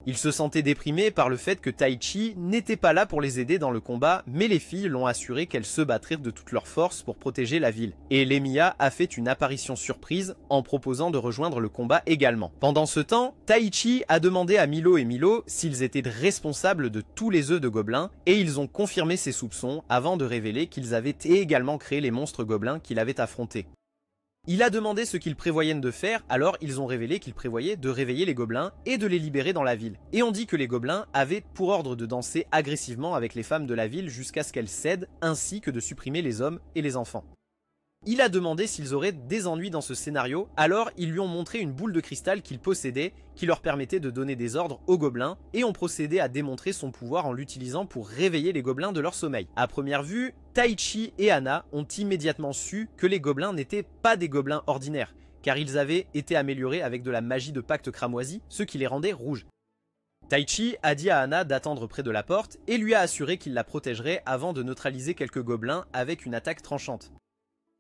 Il se sentait déprimé par le fait que Taichi n'était pas là pour les aider dans le combat, mais les filles l'ont assuré qu'elles se battraient de toutes leurs forces pour protéger la ville. Et Lemia a fait une apparition surprise en proposant de rejoindre le combat également. Pendant ce temps, Taichi a demandé à Milo et Milo s'ils étaient responsables de tous les œufs de gobelins, et ils ont confirmé ses soupçons avant de révéler qu'ils avaient également créé les monstres gobelins qu'il avait affrontés. Il a demandé ce qu'ils prévoyaient de faire, alors ils ont révélé qu'ils prévoyaient de réveiller les gobelins et de les libérer dans la ville. Et on dit que les gobelins avaient pour ordre de danser agressivement avec les femmes de la ville jusqu'à ce qu'elles cèdent, ainsi que de supprimer les hommes et les enfants. Il a demandé s'ils auraient des ennuis dans ce scénario, alors ils lui ont montré une boule de cristal qu'il possédait, qui leur permettait de donner des ordres aux gobelins, et ont procédé à démontrer son pouvoir en l'utilisant pour réveiller les gobelins de leur sommeil. À première vue, Taichi et Hana ont immédiatement su que les gobelins n'étaient pas des gobelins ordinaires, car ils avaient été améliorés avec de la magie de pacte cramoisi, ce qui les rendait rouges. Taichi a dit à Hana d'attendre près de la porte, et lui a assuré qu'il la protégerait avant de neutraliser quelques gobelins avec une attaque tranchante.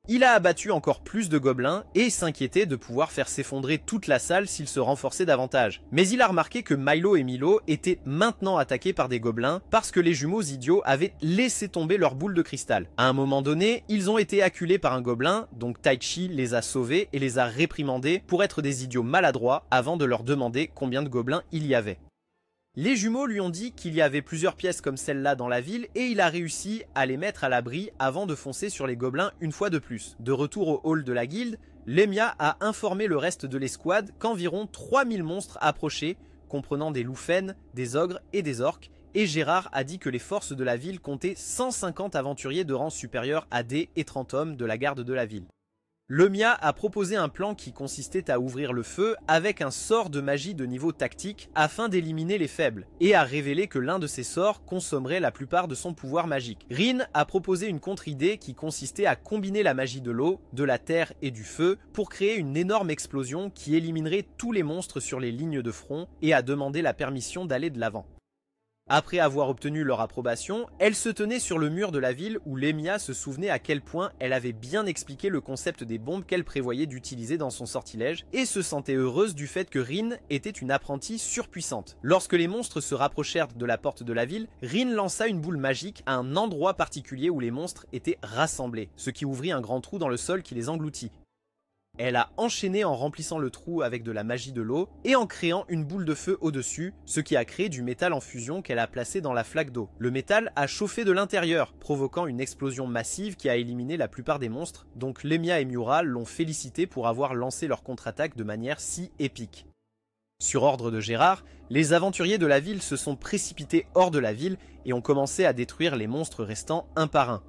Il a abattu encore plus de gobelins et s'inquiétait de pouvoir faire s'effondrer toute la salle s'il se renforçait davantage. Mais il a remarqué que Milo et Milo étaient maintenant attaqués par des gobelins parce que les jumeaux idiots avaient laissé tomber leur boule de cristal. À un moment donné, ils ont été acculés par un gobelin, donc Taichi les a sauvés et les a réprimandés pour être des idiots maladroits avant de leur demander combien de gobelins il y avait. Les jumeaux lui ont dit qu'il y avait plusieurs pièces comme celle-là dans la ville et il a réussi à les mettre à l'abri avant de foncer sur les gobelins une fois de plus. De retour au hall de la guilde, Lemia a informé le reste de l'escouade qu'environ 3000 monstres approchaient, comprenant des loups-faines, des ogres et des orques, et Gérard a dit que les forces de la ville comptaient 150 aventuriers de rang supérieur à D et 30 hommes de la garde de la ville. Lemia a proposé un plan qui consistait à ouvrir le feu avec un sort de magie de niveau tactique afin d'éliminer les faibles, et a révélé que l'un de ces sorts consommerait la plupart de son pouvoir magique. Rin a proposé une contre-idée qui consistait à combiner la magie de l'eau, de la terre et du feu pour créer une énorme explosion qui éliminerait tous les monstres sur les lignes de front et a demandé la permission d'aller de l'avant. Après avoir obtenu leur approbation, elle se tenait sur le mur de la ville où Lemia se souvenait à quel point elle avait bien expliqué le concept des bombes qu'elle prévoyait d'utiliser dans son sortilège et se sentait heureuse du fait que Rin était une apprentie surpuissante. Lorsque les monstres se rapprochèrent de la porte de la ville, Rin lança une boule magique à un endroit particulier où les monstres étaient rassemblés, ce qui ouvrit un grand trou dans le sol qui les engloutit. Elle a enchaîné en remplissant le trou avec de la magie de l'eau et en créant une boule de feu au-dessus, ce qui a créé du métal en fusion qu'elle a placé dans la flaque d'eau. Le métal a chauffé de l'intérieur, provoquant une explosion massive qui a éliminé la plupart des monstres, donc Lemia et Miura l'ont félicité pour avoir lancé leur contre-attaque de manière si épique. Sur ordre de Gérard, les aventuriers de la ville se sont précipités hors de la ville et ont commencé à détruire les monstres restants un par un.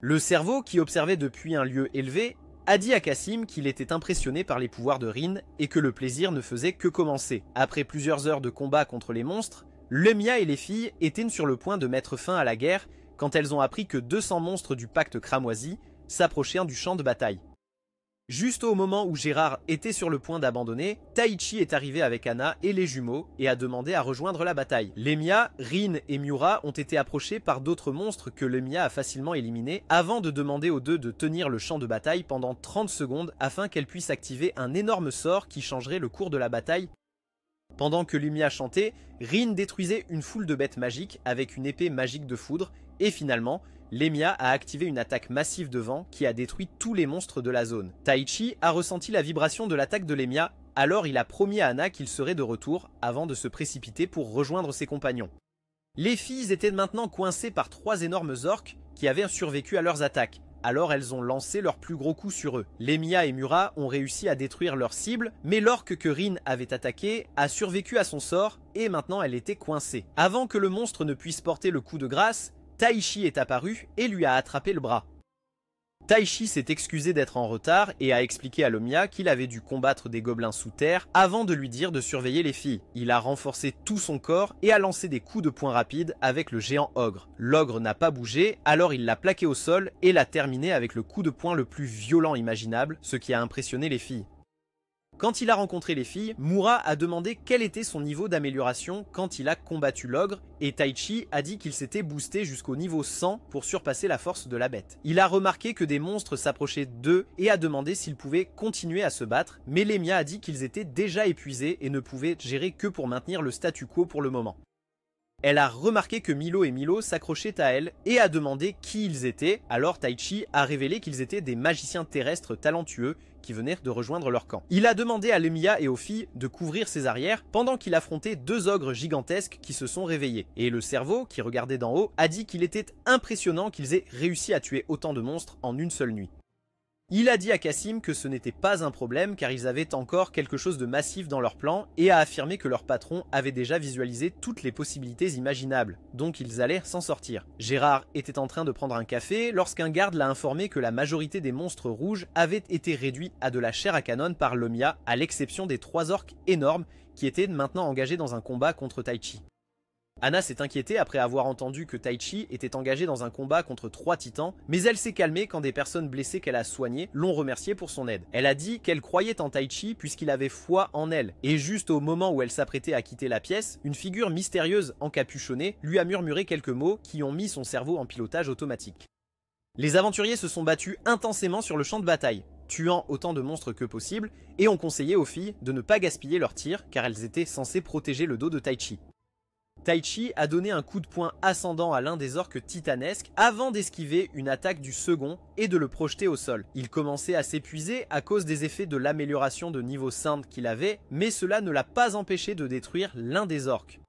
Le cerveau, qui observait depuis un lieu élevé, a dit à Cassim qu'il était impressionné par les pouvoirs de Rin et que le plaisir ne faisait que commencer. Après plusieurs heures de combat contre les monstres, Lemia et les filles étaient sur le point de mettre fin à la guerre quand elles ont appris que 200 monstres du pacte cramoisi s'approchaient du champ de bataille. Juste au moment où Gérard était sur le point d'abandonner, Taichi est arrivé avec Hana et les jumeaux et a demandé à rejoindre la bataille. Lemia, Rin et Miura ont été approchés par d'autres monstres que Lemia a facilement éliminés avant de demander aux deux de tenir le champ de bataille pendant 30 secondes afin qu'elles puissent activer un énorme sort qui changerait le cours de la bataille. Pendant que Lemia chantait, Rin détruisait une foule de bêtes magiques avec une épée magique de foudre et finalement, Lemia a activé une attaque massive de vent qui a détruit tous les monstres de la zone. Taichi a ressenti la vibration de l'attaque de Lemia, alors il a promis à Hana qu'il serait de retour avant de se précipiter pour rejoindre ses compagnons. Les filles étaient maintenant coincées par 3 énormes orques qui avaient survécu à leurs attaques, alors elles ont lancé leur plus gros coup sur eux. Lemia et Miura ont réussi à détruire leur cible, mais l'orque que Rin avait attaqué a survécu à son sort et maintenant elle était coincée. Avant que le monstre ne puisse porter le coup de grâce, Taichi est apparu et lui a attrapé le bras. Taichi s'est excusé d'être en retard et a expliqué à Lemia qu'il avait dû combattre des gobelins sous terre avant de lui dire de surveiller les filles. Il a renforcé tout son corps et a lancé des coups de poing rapides avec le géant ogre. L'ogre n'a pas bougé, alors il l'a plaqué au sol et l'a terminé avec le coup de poing le plus violent imaginable, ce qui a impressionné les filles. Quand il a rencontré les filles, Mura a demandé quel était son niveau d'amélioration quand il a combattu l'ogre, et Taichi a dit qu'il s'était boosté jusqu'au niveau 100 pour surpasser la force de la bête. Il a remarqué que des monstres s'approchaient d'eux et a demandé s'ils pouvaient continuer à se battre, mais Lemia a dit qu'ils étaient déjà épuisés et ne pouvaient gérer que pour maintenir le statu quo pour le moment. Elle a remarqué que Milo et Milo s'accrochaient à elle et a demandé qui ils étaient, alors Taichi a révélé qu'ils étaient des magiciens terrestres talentueux qui venaient de rejoindre leur camp. Il a demandé à Lemia et aux filles de couvrir ses arrières pendant qu'il affrontait 2 ogres gigantesques qui se sont réveillés. Et le cerveau, qui regardait d'en haut, a dit qu'il était impressionnant qu'ils aient réussi à tuer autant de monstres en une seule nuit. Il a dit à Cassim que ce n'était pas un problème car ils avaient encore quelque chose de massif dans leur plan et a affirmé que leur patron avait déjà visualisé toutes les possibilités imaginables, donc ils allaient s'en sortir. Gérard était en train de prendre un café lorsqu'un garde l'a informé que la majorité des monstres rouges avaient été réduits à de la chair à canon par Lemia, à l'exception des 3 orques énormes qui étaient maintenant engagés dans un combat contre Taichi. Anna s'est inquiétée après avoir entendu que Taichi était engagé dans un combat contre 3 titans, mais elle s'est calmée quand des personnes blessées qu'elle a soignées l'ont remerciée pour son aide. Elle a dit qu'elle croyait en Taichi puisqu'il avait foi en elle, et juste au moment où elle s'apprêtait à quitter la pièce, une figure mystérieuse encapuchonnée lui a murmuré quelques mots qui ont mis son cerveau en pilotage automatique. Les aventuriers se sont battus intensément sur le champ de bataille, tuant autant de monstres que possible, et ont conseillé aux filles de ne pas gaspiller leurs tirs car elles étaient censées protéger le dos de Taichi. Taichi a donné un coup de poing ascendant à l'un des orques titanesques avant d'esquiver une attaque du second et de le projeter au sol. Il commençait à s'épuiser à cause des effets de l'amélioration de niveau Sainte qu'il avait, mais cela ne l'a pas empêché de détruire l'un des orques.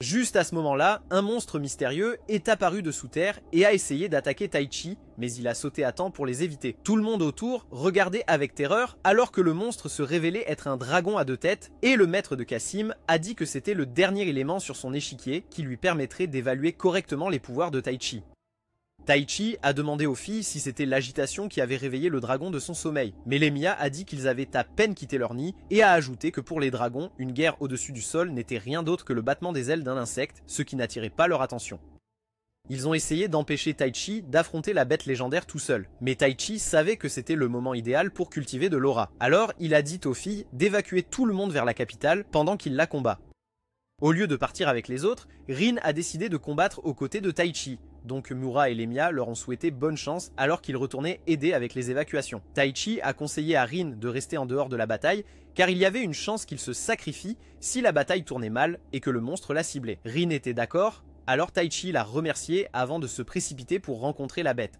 Juste à ce moment-là, un monstre mystérieux est apparu de sous terre et a essayé d'attaquer Taichi, mais il a sauté à temps pour les éviter. Tout le monde autour regardait avec terreur alors que le monstre se révélait être un dragon à 2 têtes et le maître de Cassim a dit que c'était le dernier élément sur son échiquier qui lui permettrait d'évaluer correctement les pouvoirs de Taichi. Taichi a demandé aux filles si c'était l'agitation qui avait réveillé le dragon de son sommeil, mais Lemia a dit qu'ils avaient à peine quitté leur nid et a ajouté que pour les dragons, une guerre au-dessus du sol n'était rien d'autre que le battement des ailes d'un insecte, ce qui n'attirait pas leur attention. Ils ont essayé d'empêcher Taichi d'affronter la bête légendaire tout seul, mais Taichi savait que c'était le moment idéal pour cultiver de l'aura. Alors il a dit aux filles d'évacuer tout le monde vers la capitale pendant qu'il la combat. Au lieu de partir avec les autres, Rin a décidé de combattre aux côtés de Taichi, donc Mura et Lemia leur ont souhaité bonne chance alors qu'ils retournaient aider avec les évacuations. Taichi a conseillé à Rin de rester en dehors de la bataille car il y avait une chance qu'il se sacrifie si la bataille tournait mal et que le monstre la ciblait. Rin était d'accord, alors Taichi l'a remercié avant de se précipiter pour rencontrer la bête.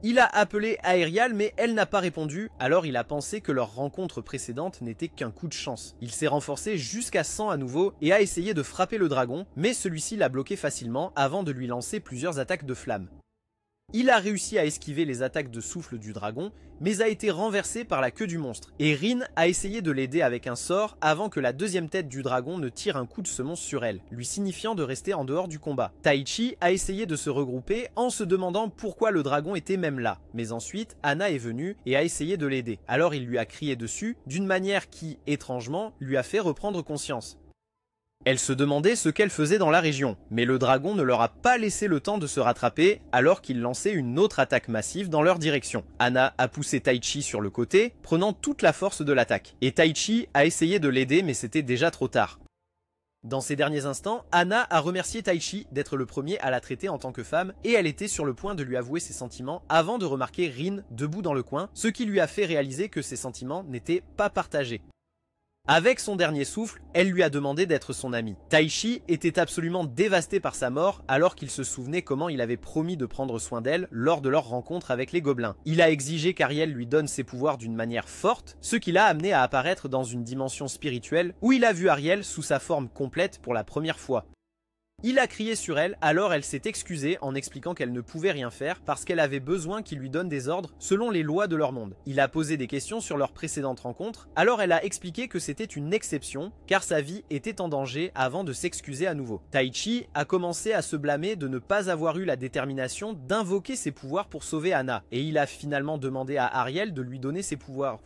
Il a appelé Aerial mais elle n'a pas répondu, alors il a pensé que leur rencontre précédente n'était qu'un coup de chance. Il s'est renforcé jusqu'à 100 à nouveau et a essayé de frapper le dragon, mais celui-ci l'a bloqué facilement avant de lui lancer plusieurs attaques de flammes. Il a réussi à esquiver les attaques de souffle du dragon, mais a été renversé par la queue du monstre. Et Rin a essayé de l'aider avec un sort avant que la deuxième tête du dragon ne tire un coup de semonce sur elle, lui signifiant de rester en dehors du combat. Taichi a essayé de se regrouper en se demandant pourquoi le dragon était même là. Mais ensuite, Anna est venue et a essayé de l'aider. Alors il lui a crié dessus, d'une manière qui, étrangement, lui a fait reprendre conscience. Elle se demandait ce qu'elle faisait dans la région, mais le dragon ne leur a pas laissé le temps de se rattraper alors qu'il lançait une autre attaque massive dans leur direction. Anna a poussé Taichi sur le côté, prenant toute la force de l'attaque. Et Taichi a essayé de l'aider mais c'était déjà trop tard. Dans ces derniers instants, Anna a remercié Taichi d'être le premier à la traiter en tant que femme et elle était sur le point de lui avouer ses sentiments avant de remarquer Rin debout dans le coin, ce qui lui a fait réaliser que ses sentiments n'étaient pas partagés. Avec son dernier souffle, elle lui a demandé d'être son ami. Taichi était absolument dévasté par sa mort alors qu'il se souvenait comment il avait promis de prendre soin d'elle lors de leur rencontre avec les gobelins. Il a exigé qu'Ariel lui donne ses pouvoirs d'une manière forte, ce qui l'a amené à apparaître dans une dimension spirituelle où il a vu Ariel sous sa forme complète pour la première fois. Il a crié sur elle, alors elle s'est excusée en expliquant qu'elle ne pouvait rien faire parce qu'elle avait besoin qu'il lui donne des ordres selon les lois de leur monde. Il a posé des questions sur leur précédente rencontre, alors elle a expliqué que c'était une exception car sa vie était en danger avant de s'excuser à nouveau. Taichi a commencé à se blâmer de ne pas avoir eu la détermination d'invoquer ses pouvoirs pour sauver Anna et il a finalement demandé à Ariel de lui donner ses pouvoirs.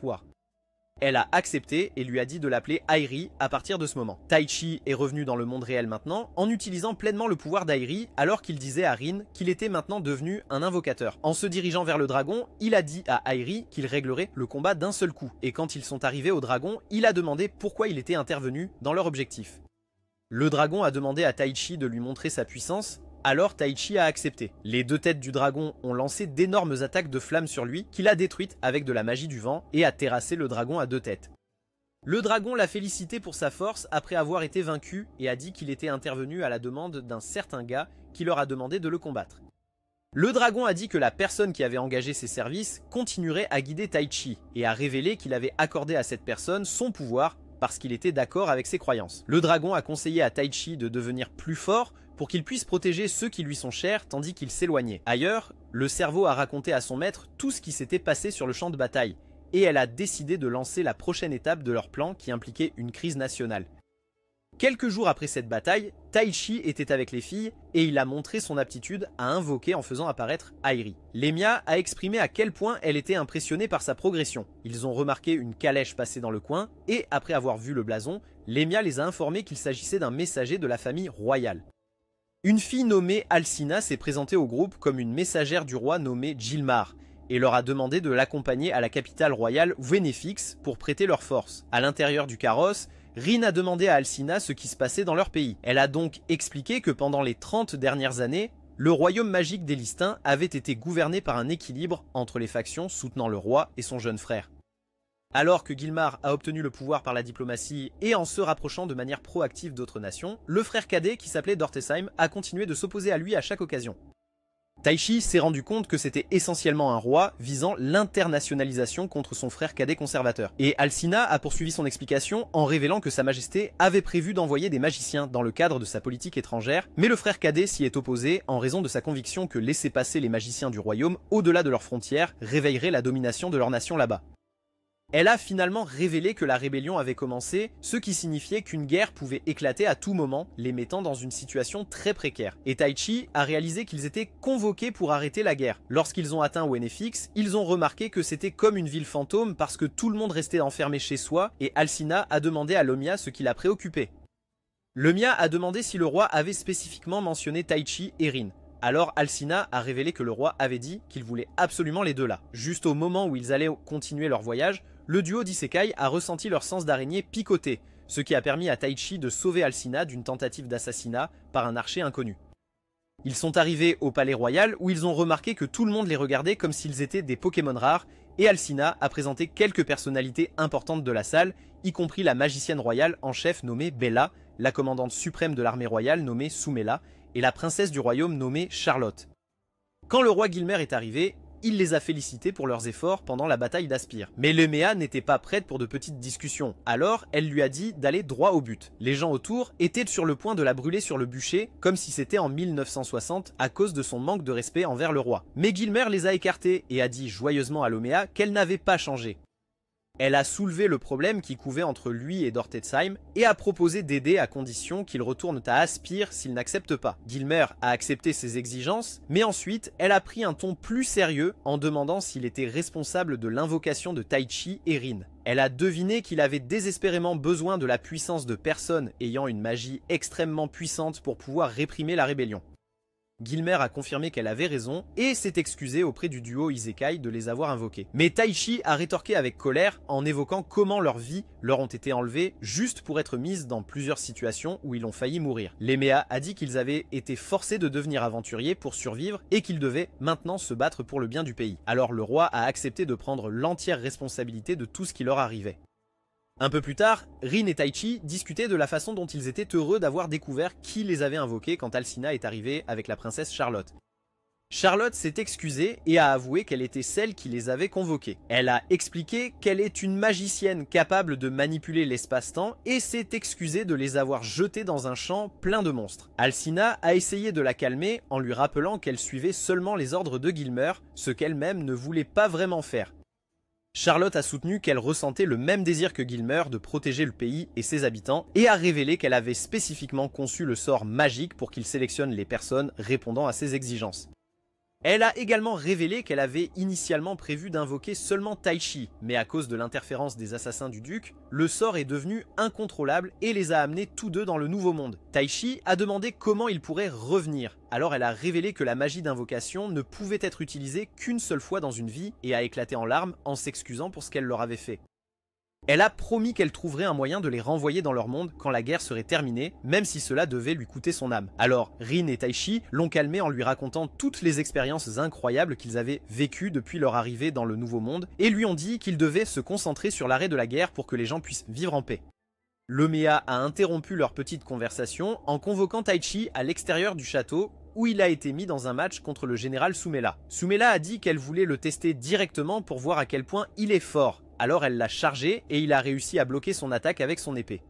Elle a accepté et lui a dit de l'appeler Airi à partir de ce moment. Taichi est revenu dans le monde réel maintenant en utilisant pleinement le pouvoir d'Airi alors qu'il disait à Rin qu'il était maintenant devenu un invocateur. En se dirigeant vers le dragon, il a dit à Airi qu'il réglerait le combat d'un seul coup. Et quand ils sont arrivés au dragon, il a demandé pourquoi il était intervenu dans leur objectif. Le dragon a demandé à Taichi de lui montrer sa puissance. Alors Taichi a accepté. Les 2 têtes du dragon ont lancé d'énormes attaques de flammes sur lui qu'il a détruites avec de la magie du vent et a terrassé le dragon à 2 têtes. Le dragon l'a félicité pour sa force après avoir été vaincu et a dit qu'il était intervenu à la demande d'un certain gars qui leur a demandé de le combattre. Le dragon a dit que la personne qui avait engagé ses services continuerait à guider Taichi et a révélé qu'il avait accordé à cette personne son pouvoir parce qu'il était d'accord avec ses croyances. Le dragon a conseillé à Taichi de devenir plus fort pour qu'il puisse protéger ceux qui lui sont chers tandis qu'il s'éloignait. Ailleurs, le cerveau a raconté à son maître tout ce qui s'était passé sur le champ de bataille, et elle a décidé de lancer la prochaine étape de leur plan qui impliquait une crise nationale. Quelques jours après cette bataille, Taichi était avec les filles et il a montré son aptitude à invoquer en faisant apparaître Airi. Lemia a exprimé à quel point elle était impressionnée par sa progression. Ils ont remarqué une calèche passée dans le coin et après avoir vu le blason, Lemia les a informés qu'il s'agissait d'un messager de la famille royale. Une fille nommée Alcina s'est présentée au groupe comme une messagère du roi nommée Gilmar et leur a demandé de l'accompagner à la capitale royale Vénéfix pour prêter leur force. À l'intérieur du carrosse, Rin a demandé à Alcina ce qui se passait dans leur pays. Elle a donc expliqué que pendant les 30 dernières années, le royaume magique des Lystins avait été gouverné par un équilibre entre les factions soutenant le roi et son jeune frère. Alors que Gilmar a obtenu le pouvoir par la diplomatie et en se rapprochant de manière proactive d'autres nations, le frère cadet qui s'appelait Dortesheim a continué de s'opposer à lui à chaque occasion. Taichi s'est rendu compte que c'était essentiellement un roi visant l'internationalisation contre son frère cadet conservateur. Et Alcina a poursuivi son explication en révélant que sa majesté avait prévu d'envoyer des magiciens dans le cadre de sa politique étrangère, mais le frère cadet s'y est opposé en raison de sa conviction que laisser passer les magiciens du royaume au-delà de leurs frontières réveillerait la domination de leur nation là-bas. Elle a finalement révélé que la rébellion avait commencé, ce qui signifiait qu'une guerre pouvait éclater à tout moment, les mettant dans une situation très précaire. Et Taichi a réalisé qu'ils étaient convoqués pour arrêter la guerre. Lorsqu'ils ont atteint Vénéfix, ils ont remarqué que c'était comme une ville fantôme parce que tout le monde restait enfermé chez soi et Alcina a demandé à Lemia ce qui la préoccupait. Lemia a demandé si le roi avait spécifiquement mentionné Taichi et Rin. Alors Alcina a révélé que le roi avait dit qu'il voulait absolument les deux là. Juste au moment où ils allaient continuer leur voyage, le duo d'Isekai a ressenti leur sens d'araignée picoter, ce qui a permis à Taichi de sauver Alcina d'une tentative d'assassinat par un archer inconnu. Ils sont arrivés au palais royal où ils ont remarqué que tout le monde les regardait comme s'ils étaient des Pokémon rares et Alcina a présenté quelques personnalités importantes de la salle, y compris la magicienne royale en chef nommée Bella, la commandante suprême de l'armée royale nommée Sumela et la princesse du royaume nommée Charlotte. Quand le roi Gilmer est arrivé, il les a félicités pour leurs efforts pendant la bataille d'Aspire. Mais Lemea n'était pas prête pour de petites discussions, alors elle lui a dit d'aller droit au but. Les gens autour étaient sur le point de la brûler sur le bûcher, comme si c'était en 1960 à cause de son manque de respect envers le roi. Mais Gilmer les a écartés et a dit joyeusement à Lemea qu'elle n'avait pas changé. Elle a soulevé le problème qui couvait entre lui et Dortesheim et a proposé d'aider à condition qu'il retourne à Aspire s'il n'accepte pas. Gilmer a accepté ses exigences, mais ensuite elle a pris un ton plus sérieux en demandant s'il était responsable de l'invocation de Taichi et Rin. Elle a deviné qu'il avait désespérément besoin de la puissance de personnes ayant une magie extrêmement puissante pour pouvoir réprimer la rébellion. Gilmer a confirmé qu'elle avait raison et s'est excusé auprès du duo Isekai de les avoir invoqués. Mais Taichi a rétorqué avec colère en évoquant comment leurs vies leur ont été enlevées juste pour être mises dans plusieurs situations où ils ont failli mourir. Lemea a dit qu'ils avaient été forcés de devenir aventuriers pour survivre et qu'ils devaient maintenant se battre pour le bien du pays. Alors le roi a accepté de prendre l'entière responsabilité de tout ce qui leur arrivait. Un peu plus tard, Rin et Taichi discutaient de la façon dont ils étaient heureux d'avoir découvert qui les avait invoqués quand Alcina est arrivée avec la princesse Charlotte. Charlotte s'est excusée et a avoué qu'elle était celle qui les avait convoqués. Elle a expliqué qu'elle est une magicienne capable de manipuler l'espace-temps et s'est excusée de les avoir jetés dans un champ plein de monstres. Alcina a essayé de la calmer en lui rappelant qu'elle suivait seulement les ordres de Gilmer, ce qu'elle-même ne voulait pas vraiment faire. Charlotte a soutenu qu'elle ressentait le même désir que Gilmer de protéger le pays et ses habitants et a révélé qu'elle avait spécifiquement conçu le sort magique pour qu'il sélectionne les personnes répondant à ses exigences. Elle a également révélé qu'elle avait initialement prévu d'invoquer seulement Taichi, mais à cause de l'interférence des assassins du duc, le sort est devenu incontrôlable et les a amenés tous deux dans le nouveau monde. Taichi a demandé comment il pourrait revenir, alors elle a révélé que la magie d'invocation ne pouvait être utilisée qu'une seule fois dans une vie et a éclaté en larmes en s'excusant pour ce qu'elle leur avait fait. Elle a promis qu'elle trouverait un moyen de les renvoyer dans leur monde quand la guerre serait terminée, même si cela devait lui coûter son âme. Alors, Rin et Taichi l'ont calmé en lui racontant toutes les expériences incroyables qu'ils avaient vécues depuis leur arrivée dans le nouveau monde, et lui ont dit qu'ils devaient se concentrer sur l'arrêt de la guerre pour que les gens puissent vivre en paix. Lemea a interrompu leur petite conversation en convoquant Taichi à l'extérieur du château, où il a été mis dans un match contre le général Sumela. Sumela a dit qu'elle voulait le tester directement pour voir à quel point il est fort. Alors elle l'a chargé et il a réussi à bloquer son attaque avec son épée.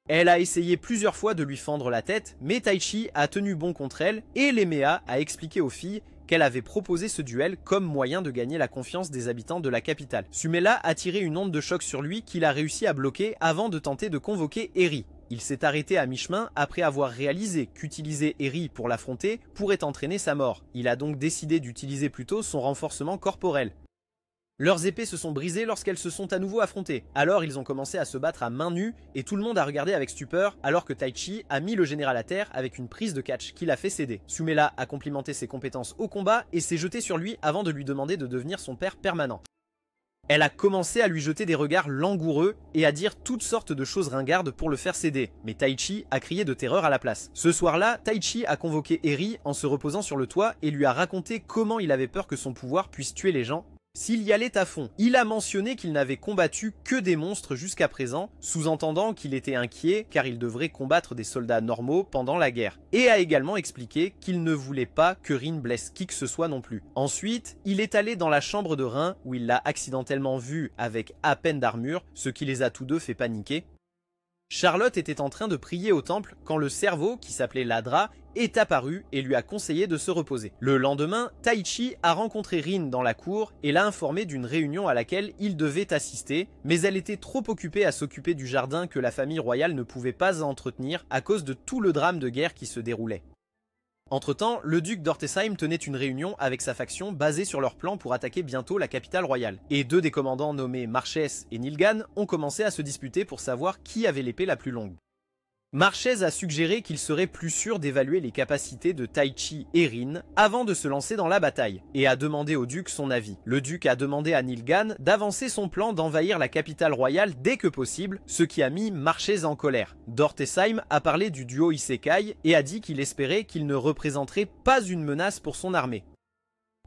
Elle a essayé plusieurs fois de lui fendre la tête, mais Taichi a tenu bon contre elle et Lemea a expliqué aux filles qu'elle avait proposé ce duel comme moyen de gagner la confiance des habitants de la capitale. Sumela a tiré une onde de choc sur lui qu'il a réussi à bloquer avant de tenter de convoquer Eri. Il s'est arrêté à mi-chemin après avoir réalisé qu'utiliser Eri pour l'affronter pourrait entraîner sa mort. Il a donc décidé d'utiliser plutôt son renforcement corporel. Leurs épées se sont brisées lorsqu'elles se sont à nouveau affrontées. Alors ils ont commencé à se battre à main nue et tout le monde a regardé avec stupeur alors que Taichi a mis le général à terre avec une prise de catch qui l'a fait céder. Sumela a complimenté ses compétences au combat et s'est jetée sur lui avant de lui demander de devenir son père permanent. Elle a commencé à lui jeter des regards langoureux et à dire toutes sortes de choses ringardes pour le faire céder, mais Taichi a crié de terreur à la place. Ce soir-là, Taichi a convoqué Eri en se reposant sur le toit et lui a raconté comment il avait peur que son pouvoir puisse tuer les gens s'il y allait à fond. Il a mentionné qu'il n'avait combattu que des monstres jusqu'à présent, sous-entendant qu'il était inquiet car il devrait combattre des soldats normaux pendant la guerre, et a également expliqué qu'il ne voulait pas que Rin blesse qui que ce soit non plus. Ensuite, il est allé dans la chambre de Rin où il l'a accidentellement vu avec à peine d'armure, ce qui les a tous deux fait paniquer. Charlotte était en train de prier au temple quand le cerveau, qui s'appelait Ladra, est apparu et lui a conseillé de se reposer. Le lendemain, Taichi a rencontré Rin dans la cour et l'a informé d'une réunion à laquelle il devait assister, mais elle était trop occupée à s'occuper du jardin que la famille royale ne pouvait pas entretenir à cause de tout le drame de guerre qui se déroulait. Entre-temps, le duc d'Ortesheim tenait une réunion avec sa faction basée sur leur plan pour attaquer bientôt la capitale royale. Et deux des commandants nommés Marchès et Nilgan ont commencé à se disputer pour savoir qui avait l'épée la plus longue. Marchès a suggéré qu'il serait plus sûr d'évaluer les capacités de Taichi et Rin avant de se lancer dans la bataille, et a demandé au duc son avis. Le duc a demandé à Nilgan d'avancer son plan d'envahir la capitale royale dès que possible, ce qui a mis Marchès en colère. D'Ortesheim a parlé du duo Isekai et a dit qu'il espérait qu'il ne représenterait pas une menace pour son armée.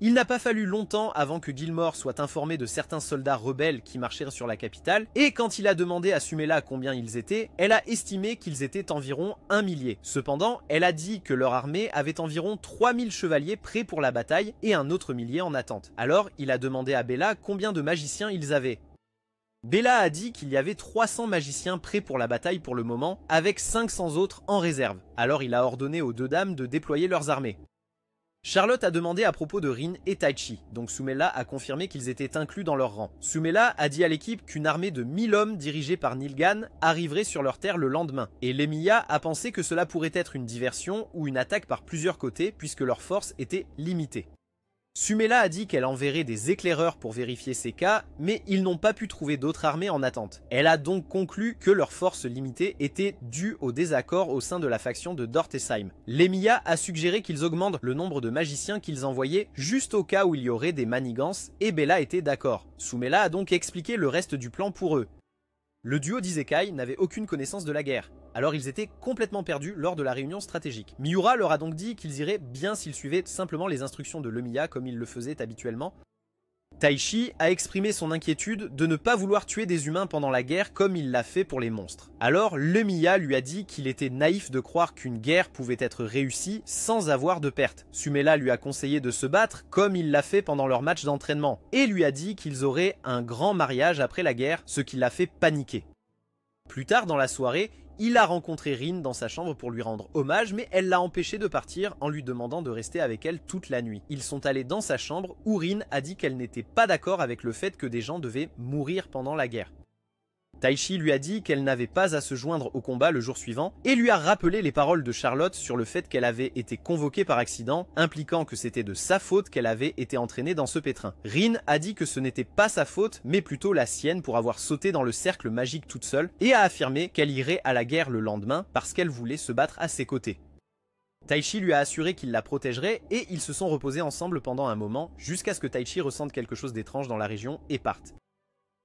Il n'a pas fallu longtemps avant que Gilmore soit informé de certains soldats rebelles qui marchaient sur la capitale, et quand il a demandé à Sumela combien ils étaient, elle a estimé qu'ils étaient environ 1 millier. Cependant, elle a dit que leur armée avait environ 3000 chevaliers prêts pour la bataille et un autre millier en attente. Alors, il a demandé à Bella combien de magiciens ils avaient. Bella a dit qu'il y avait 300 magiciens prêts pour la bataille pour le moment, avec 500 autres en réserve. Alors il a ordonné aux deux dames de déployer leurs armées. Charlotte a demandé à propos de Rin et Taichi, donc Sumela a confirmé qu'ils étaient inclus dans leur rang. Sumela a dit à l'équipe qu'une armée de 1000 hommes dirigée par Nilgan arriverait sur leur terre le lendemain, et Lemia a pensé que cela pourrait être une diversion ou une attaque par plusieurs côtés puisque leur force était limitée. Sumela a dit qu'elle enverrait des éclaireurs pour vérifier ces cas, mais ils n'ont pas pu trouver d'autres armées en attente. Elle a donc conclu que leur force limitée était due au désaccord au sein de la faction de d'Ortesheim. Lemia a suggéré qu'ils augmentent le nombre de magiciens qu'ils envoyaient juste au cas où il y aurait des manigances, et Bella était d'accord. Sumela a donc expliqué le reste du plan pour eux. Le duo d'Isekai n'avait aucune connaissance de la guerre, alors ils étaient complètement perdus lors de la réunion stratégique. Miura leur a donc dit qu'ils iraient bien s'ils suivaient simplement les instructions de Lemia comme ils le faisaient habituellement. Taichi a exprimé son inquiétude de ne pas vouloir tuer des humains pendant la guerre comme il l'a fait pour les monstres. Alors Lemia lui a dit qu'il était naïf de croire qu'une guerre pouvait être réussie sans avoir de pertes. Sumela lui a conseillé de se battre comme il l'a fait pendant leur match d'entraînement et lui a dit qu'ils auraient un grand mariage après la guerre, ce qui l'a fait paniquer. Plus tard dans la soirée, il a rencontré Rin dans sa chambre pour lui rendre hommage, mais elle l'a empêché de partir en lui demandant de rester avec elle toute la nuit. Ils sont allés dans sa chambre où Rin a dit qu'elle n'était pas d'accord avec le fait que des gens devaient mourir pendant la guerre. Taichi lui a dit qu'elle n'avait pas à se joindre au combat le jour suivant et lui a rappelé les paroles de Charlotte sur le fait qu'elle avait été convoquée par accident, impliquant que c'était de sa faute qu'elle avait été entraînée dans ce pétrin. Rin a dit que ce n'était pas sa faute mais plutôt la sienne pour avoir sauté dans le cercle magique toute seule et a affirmé qu'elle irait à la guerre le lendemain parce qu'elle voulait se battre à ses côtés. Taichi lui a assuré qu'il la protégerait et ils se sont reposés ensemble pendant un moment jusqu'à ce que Taichi ressente quelque chose d'étrange dans la région et parte.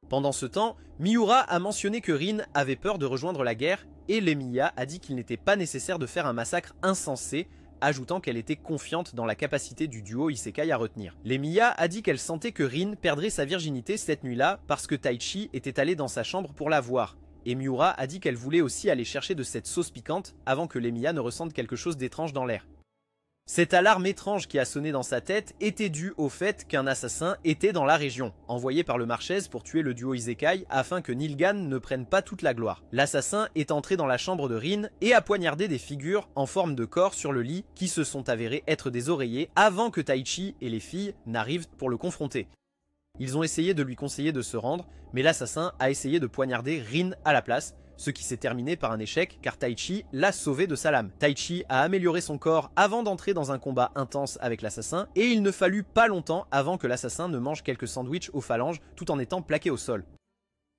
Pendant ce temps, Miura a mentionné que Rin avait peur de rejoindre la guerre et Lemia a dit qu'il n'était pas nécessaire de faire un massacre insensé, ajoutant qu'elle était confiante dans la capacité du duo Isekai à retenir. Lemia a dit qu'elle sentait que Rin perdrait sa virginité cette nuit-là parce que Taichi était allé dans sa chambre pour la voir. Et Miura a dit qu'elle voulait aussi aller chercher de cette sauce piquante avant que Lemia ne ressente quelque chose d'étrange dans l'air. Cette alarme étrange qui a sonné dans sa tête était due au fait qu'un assassin était dans la région, envoyé par le Marchese pour tuer le duo Isekai afin que Nilgan ne prenne pas toute la gloire. L'assassin est entré dans la chambre de Rin et a poignardé des figures en forme de corps sur le lit qui se sont avérées être des oreillers avant que Taichi et les filles n'arrivent pour le confronter. Ils ont essayé de lui conseiller de se rendre, mais l'assassin a essayé de poignarder Rin à la place, ce qui s'est terminé par un échec car Taichi l'a sauvé de sa lame. Taichi a amélioré son corps avant d'entrer dans un combat intense avec l'assassin et il ne fallut pas longtemps avant que l'assassin ne mange quelques sandwichs aux phalanges tout en étant plaqué au sol.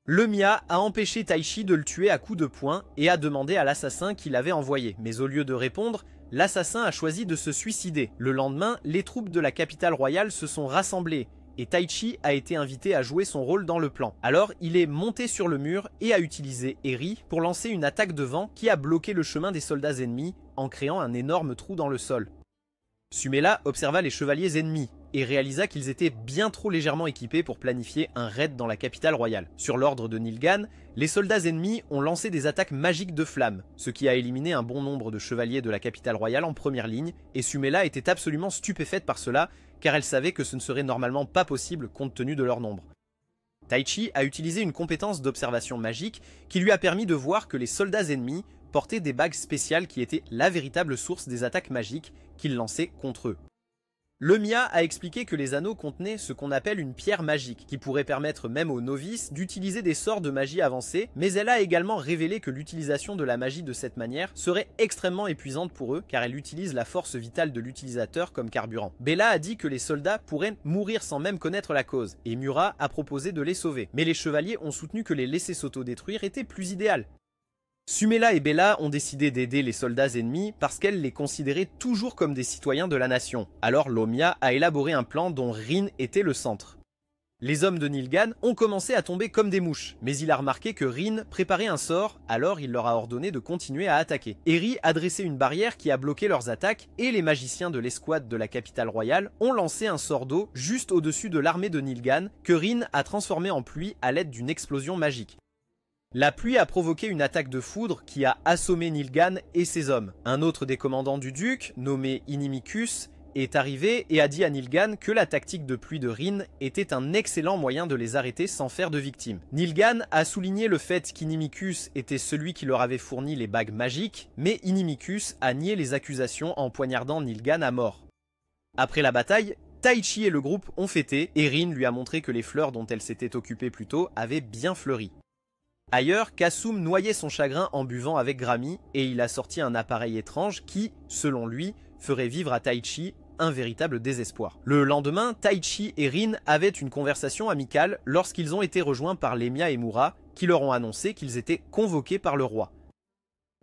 Le Mia a empêché Taichi de le tuer à coups de poing et a demandé à l'assassin qui l'avait envoyé, mais au lieu de répondre, l'assassin a choisi de se suicider. Le lendemain, les troupes de la capitale royale se sont rassemblées et Taichi a été invité à jouer son rôle dans le plan. Alors il est monté sur le mur et a utilisé Eri pour lancer une attaque de vent qui a bloqué le chemin des soldats ennemis en créant un énorme trou dans le sol. Sumela observa les chevaliers ennemis et réalisa qu'ils étaient bien trop légèrement équipés pour planifier un raid dans la capitale royale. Sur l'ordre de Nilgan, les soldats ennemis ont lancé des attaques magiques de flammes, ce qui a éliminé un bon nombre de chevaliers de la capitale royale en première ligne, et Sumela était absolument stupéfaite par cela, car elle savait que ce ne serait normalement pas possible compte tenu de leur nombre. Taichi a utilisé une compétence d'observation magique qui lui a permis de voir que les soldats ennemis portaient des bagues spéciales qui étaient la véritable source des attaques magiques qu'ils lançaient contre eux. Le Mia a expliqué que les anneaux contenaient ce qu'on appelle une pierre magique, qui pourrait permettre même aux novices d'utiliser des sorts de magie avancés, mais elle a également révélé que l'utilisation de la magie de cette manière serait extrêmement épuisante pour eux, car elle utilise la force vitale de l'utilisateur comme carburant. Bella a dit que les soldats pourraient mourir sans même connaître la cause, et Mura a proposé de les sauver, mais les chevaliers ont soutenu que les laisser s'auto-détruire était plus idéal. Sumela et Bella ont décidé d'aider les soldats ennemis parce qu'elles les considéraient toujours comme des citoyens de la nation. Alors Lomia a élaboré un plan dont Rin était le centre. Les hommes de Nilgan ont commencé à tomber comme des mouches, mais il a remarqué que Rin préparait un sort, alors il leur a ordonné de continuer à attaquer. Eri a dressé une barrière qui a bloqué leurs attaques et les magiciens de l'escouade de la capitale royale ont lancé un sort d'eau juste au-dessus de l'armée de Nilgan que Rin a transformé en pluie à l'aide d'une explosion magique. La pluie a provoqué une attaque de foudre qui a assommé Nilgan et ses hommes. Un autre des commandants du duc, nommé Inimicus, est arrivé et a dit à Nilgan que la tactique de pluie de Rin était un excellent moyen de les arrêter sans faire de victimes. Nilgan a souligné le fait qu'Inimicus était celui qui leur avait fourni les bagues magiques, mais Inimicus a nié les accusations en poignardant Nilgan à mort. Après la bataille, Taichi et le groupe ont fêté et Rin lui a montré que les fleurs dont elle s'était occupée plus tôt avaient bien fleuri. Ailleurs, Kasum noyait son chagrin en buvant avec Grammy et il a sorti un appareil étrange qui, selon lui, ferait vivre à Taichi un véritable désespoir. Le lendemain, Taichi et Rin avaient une conversation amicale lorsqu'ils ont été rejoints par Lemia et Mura qui leur ont annoncé qu'ils étaient convoqués par le roi.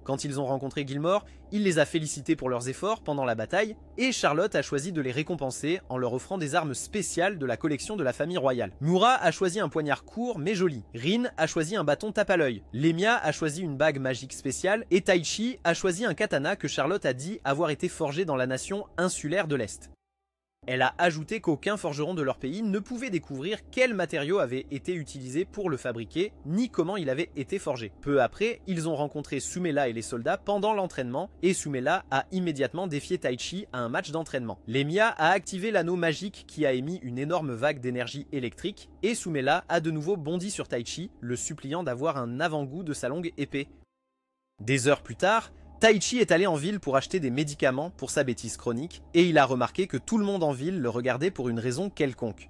Quand ils ont rencontré Gilmore, il les a félicités pour leurs efforts pendant la bataille et Charlotte a choisi de les récompenser en leur offrant des armes spéciales de la collection de la famille royale. Mura a choisi un poignard court mais joli. Rin a choisi un bâton tape à l'œil. Lemia a choisi une bague magique spéciale et Taichi a choisi un katana que Charlotte a dit avoir été forgé dans la nation insulaire de l'Est. Elle a ajouté qu'aucun forgeron de leur pays ne pouvait découvrir quel matériau avait été utilisé pour le fabriquer, ni comment il avait été forgé. Peu après, ils ont rencontré Sumela et les soldats pendant l'entraînement, et Sumela a immédiatement défié Taichi à un match d'entraînement. Lemia a activé l'anneau magique qui a émis une énorme vague d'énergie électrique, et Sumela a de nouveau bondi sur Taichi, le suppliant d'avoir un avant-goût de sa longue épée. Des heures plus tard, Taichi est allé en ville pour acheter des médicaments pour sa bêtise chronique et il a remarqué que tout le monde en ville le regardait pour une raison quelconque.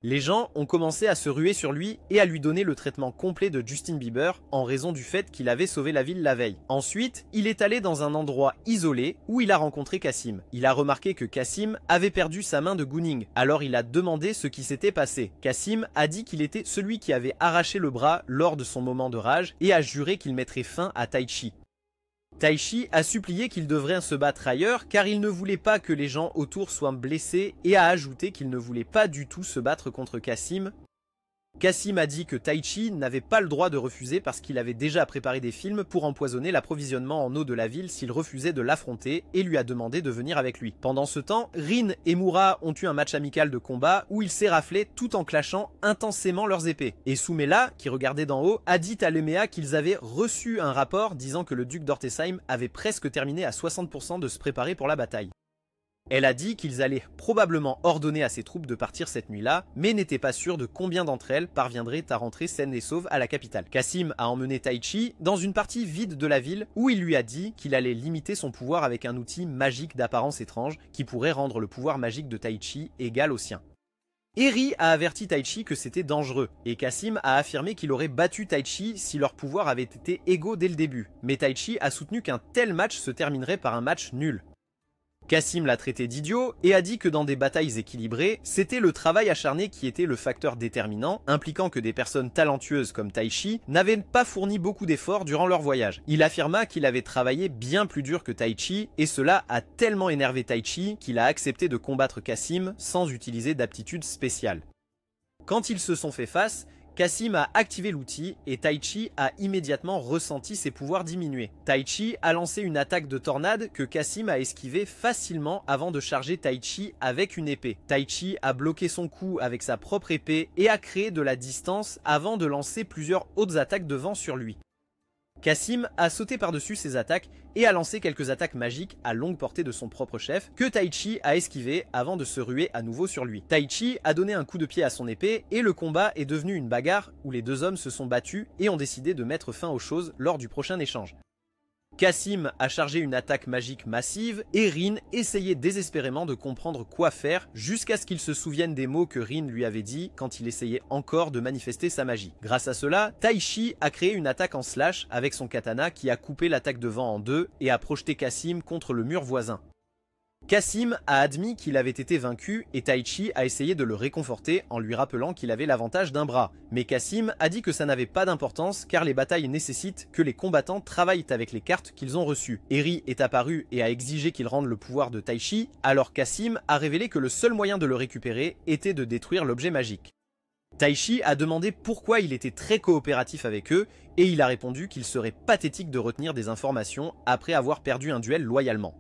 Les gens ont commencé à se ruer sur lui et à lui donner le traitement complet de Justin Bieber en raison du fait qu'il avait sauvé la ville la veille. Ensuite, il est allé dans un endroit isolé où il a rencontré Cassim. Il a remarqué que Cassim avait perdu sa main de Gunning, alors il a demandé ce qui s'était passé. Cassim a dit qu'il était celui qui avait arraché le bras lors de son moment de rage et a juré qu'il mettrait fin à Taichi. Taichi a supplié qu'il devrait se battre ailleurs car il ne voulait pas que les gens autour soient blessés et a ajouté qu'il ne voulait pas du tout se battre contre Cassim. Cassim a dit que Taichi n'avait pas le droit de refuser parce qu'il avait déjà préparé des films pour empoisonner l'approvisionnement en eau de la ville s'il refusait de l'affronter et lui a demandé de venir avec lui. Pendant ce temps, Rin et Mura ont eu un match amical de combat où ils s'éraflaient tout en clashant intensément leurs épées. Et Sumela, qui regardait d'en haut, a dit à Lemea qu'ils avaient reçu un rapport disant que le duc d'Ortesheim avait presque terminé à 60% de se préparer pour la bataille. Elle a dit qu'ils allaient probablement ordonner à ses troupes de partir cette nuit-là, mais n'était pas sûr de combien d'entre elles parviendraient à rentrer saines et sauves à la capitale. Cassim a emmené Taichi dans une partie vide de la ville où il lui a dit qu'il allait limiter son pouvoir avec un outil magique d'apparence étrange qui pourrait rendre le pouvoir magique de Taichi égal au sien. Eri a averti Taichi que c'était dangereux, et Cassim a affirmé qu'il aurait battu Taichi si leurs pouvoirs avaient été égaux dès le début, mais Taichi a soutenu qu'un tel match se terminerait par un match nul. Cassim l'a traité d'idiot et a dit que dans des batailles équilibrées, c'était le travail acharné qui était le facteur déterminant, impliquant que des personnes talentueuses comme Taichi n'avaient pas fourni beaucoup d'efforts durant leur voyage. Il affirma qu'il avait travaillé bien plus dur que Taichi, et cela a tellement énervé Taichi qu'il a accepté de combattre Cassim sans utiliser d'aptitude spéciale. Quand ils se sont fait face, Cassim a activé l'outil et Taichi a immédiatement ressenti ses pouvoirs diminuer. Taichi a lancé une attaque de tornade que Cassim a esquivé facilement avant de charger Taichi avec une épée. Taichi a bloqué son coup avec sa propre épée et a créé de la distance avant de lancer plusieurs autres attaques de vent sur lui. Cassim a sauté par-dessus ses attaques et a lancé quelques attaques magiques à longue portée de son propre chef que Taichi a esquivé avant de se ruer à nouveau sur lui. Taichi a donné un coup de pied à son épée et le combat est devenu une bagarre où les deux hommes se sont battus et ont décidé de mettre fin aux choses lors du prochain échange. Cassim a chargé une attaque magique massive et Rin essayait désespérément de comprendre quoi faire jusqu'à ce qu'il se souvienne des mots que Rin lui avait dit quand il essayait encore de manifester sa magie. Grâce à cela, Taichi a créé une attaque en slash avec son katana qui a coupé l'attaque de vent en deux et a projeté Cassim contre le mur voisin. Cassim a admis qu'il avait été vaincu et Taichi a essayé de le réconforter en lui rappelant qu'il avait l'avantage d'un bras. Mais Cassim a dit que ça n'avait pas d'importance car les batailles nécessitent que les combattants travaillent avec les cartes qu'ils ont reçues. Eri est apparu et a exigé qu'il rende le pouvoir de Taichi, alors Cassim a révélé que le seul moyen de le récupérer était de détruire l'objet magique. Taichi a demandé pourquoi il était très coopératif avec eux et il a répondu qu'il serait pathétique de retenir des informations après avoir perdu un duel loyalement.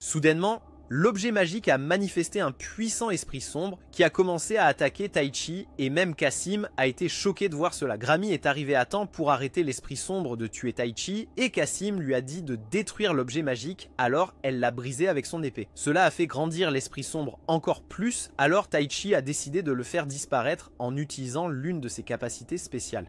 Soudainement, l'objet magique a manifesté un puissant esprit sombre qui a commencé à attaquer Taichi et même Cassim a été choqué de voir cela. Grammy est arrivé à temps pour arrêter l'esprit sombre de tuer Taichi et Cassim lui a dit de détruire l'objet magique, alors elle l'a brisé avec son épée. Cela a fait grandir l'esprit sombre encore plus, alors Taichi a décidé de le faire disparaître en utilisant l'une de ses capacités spéciales.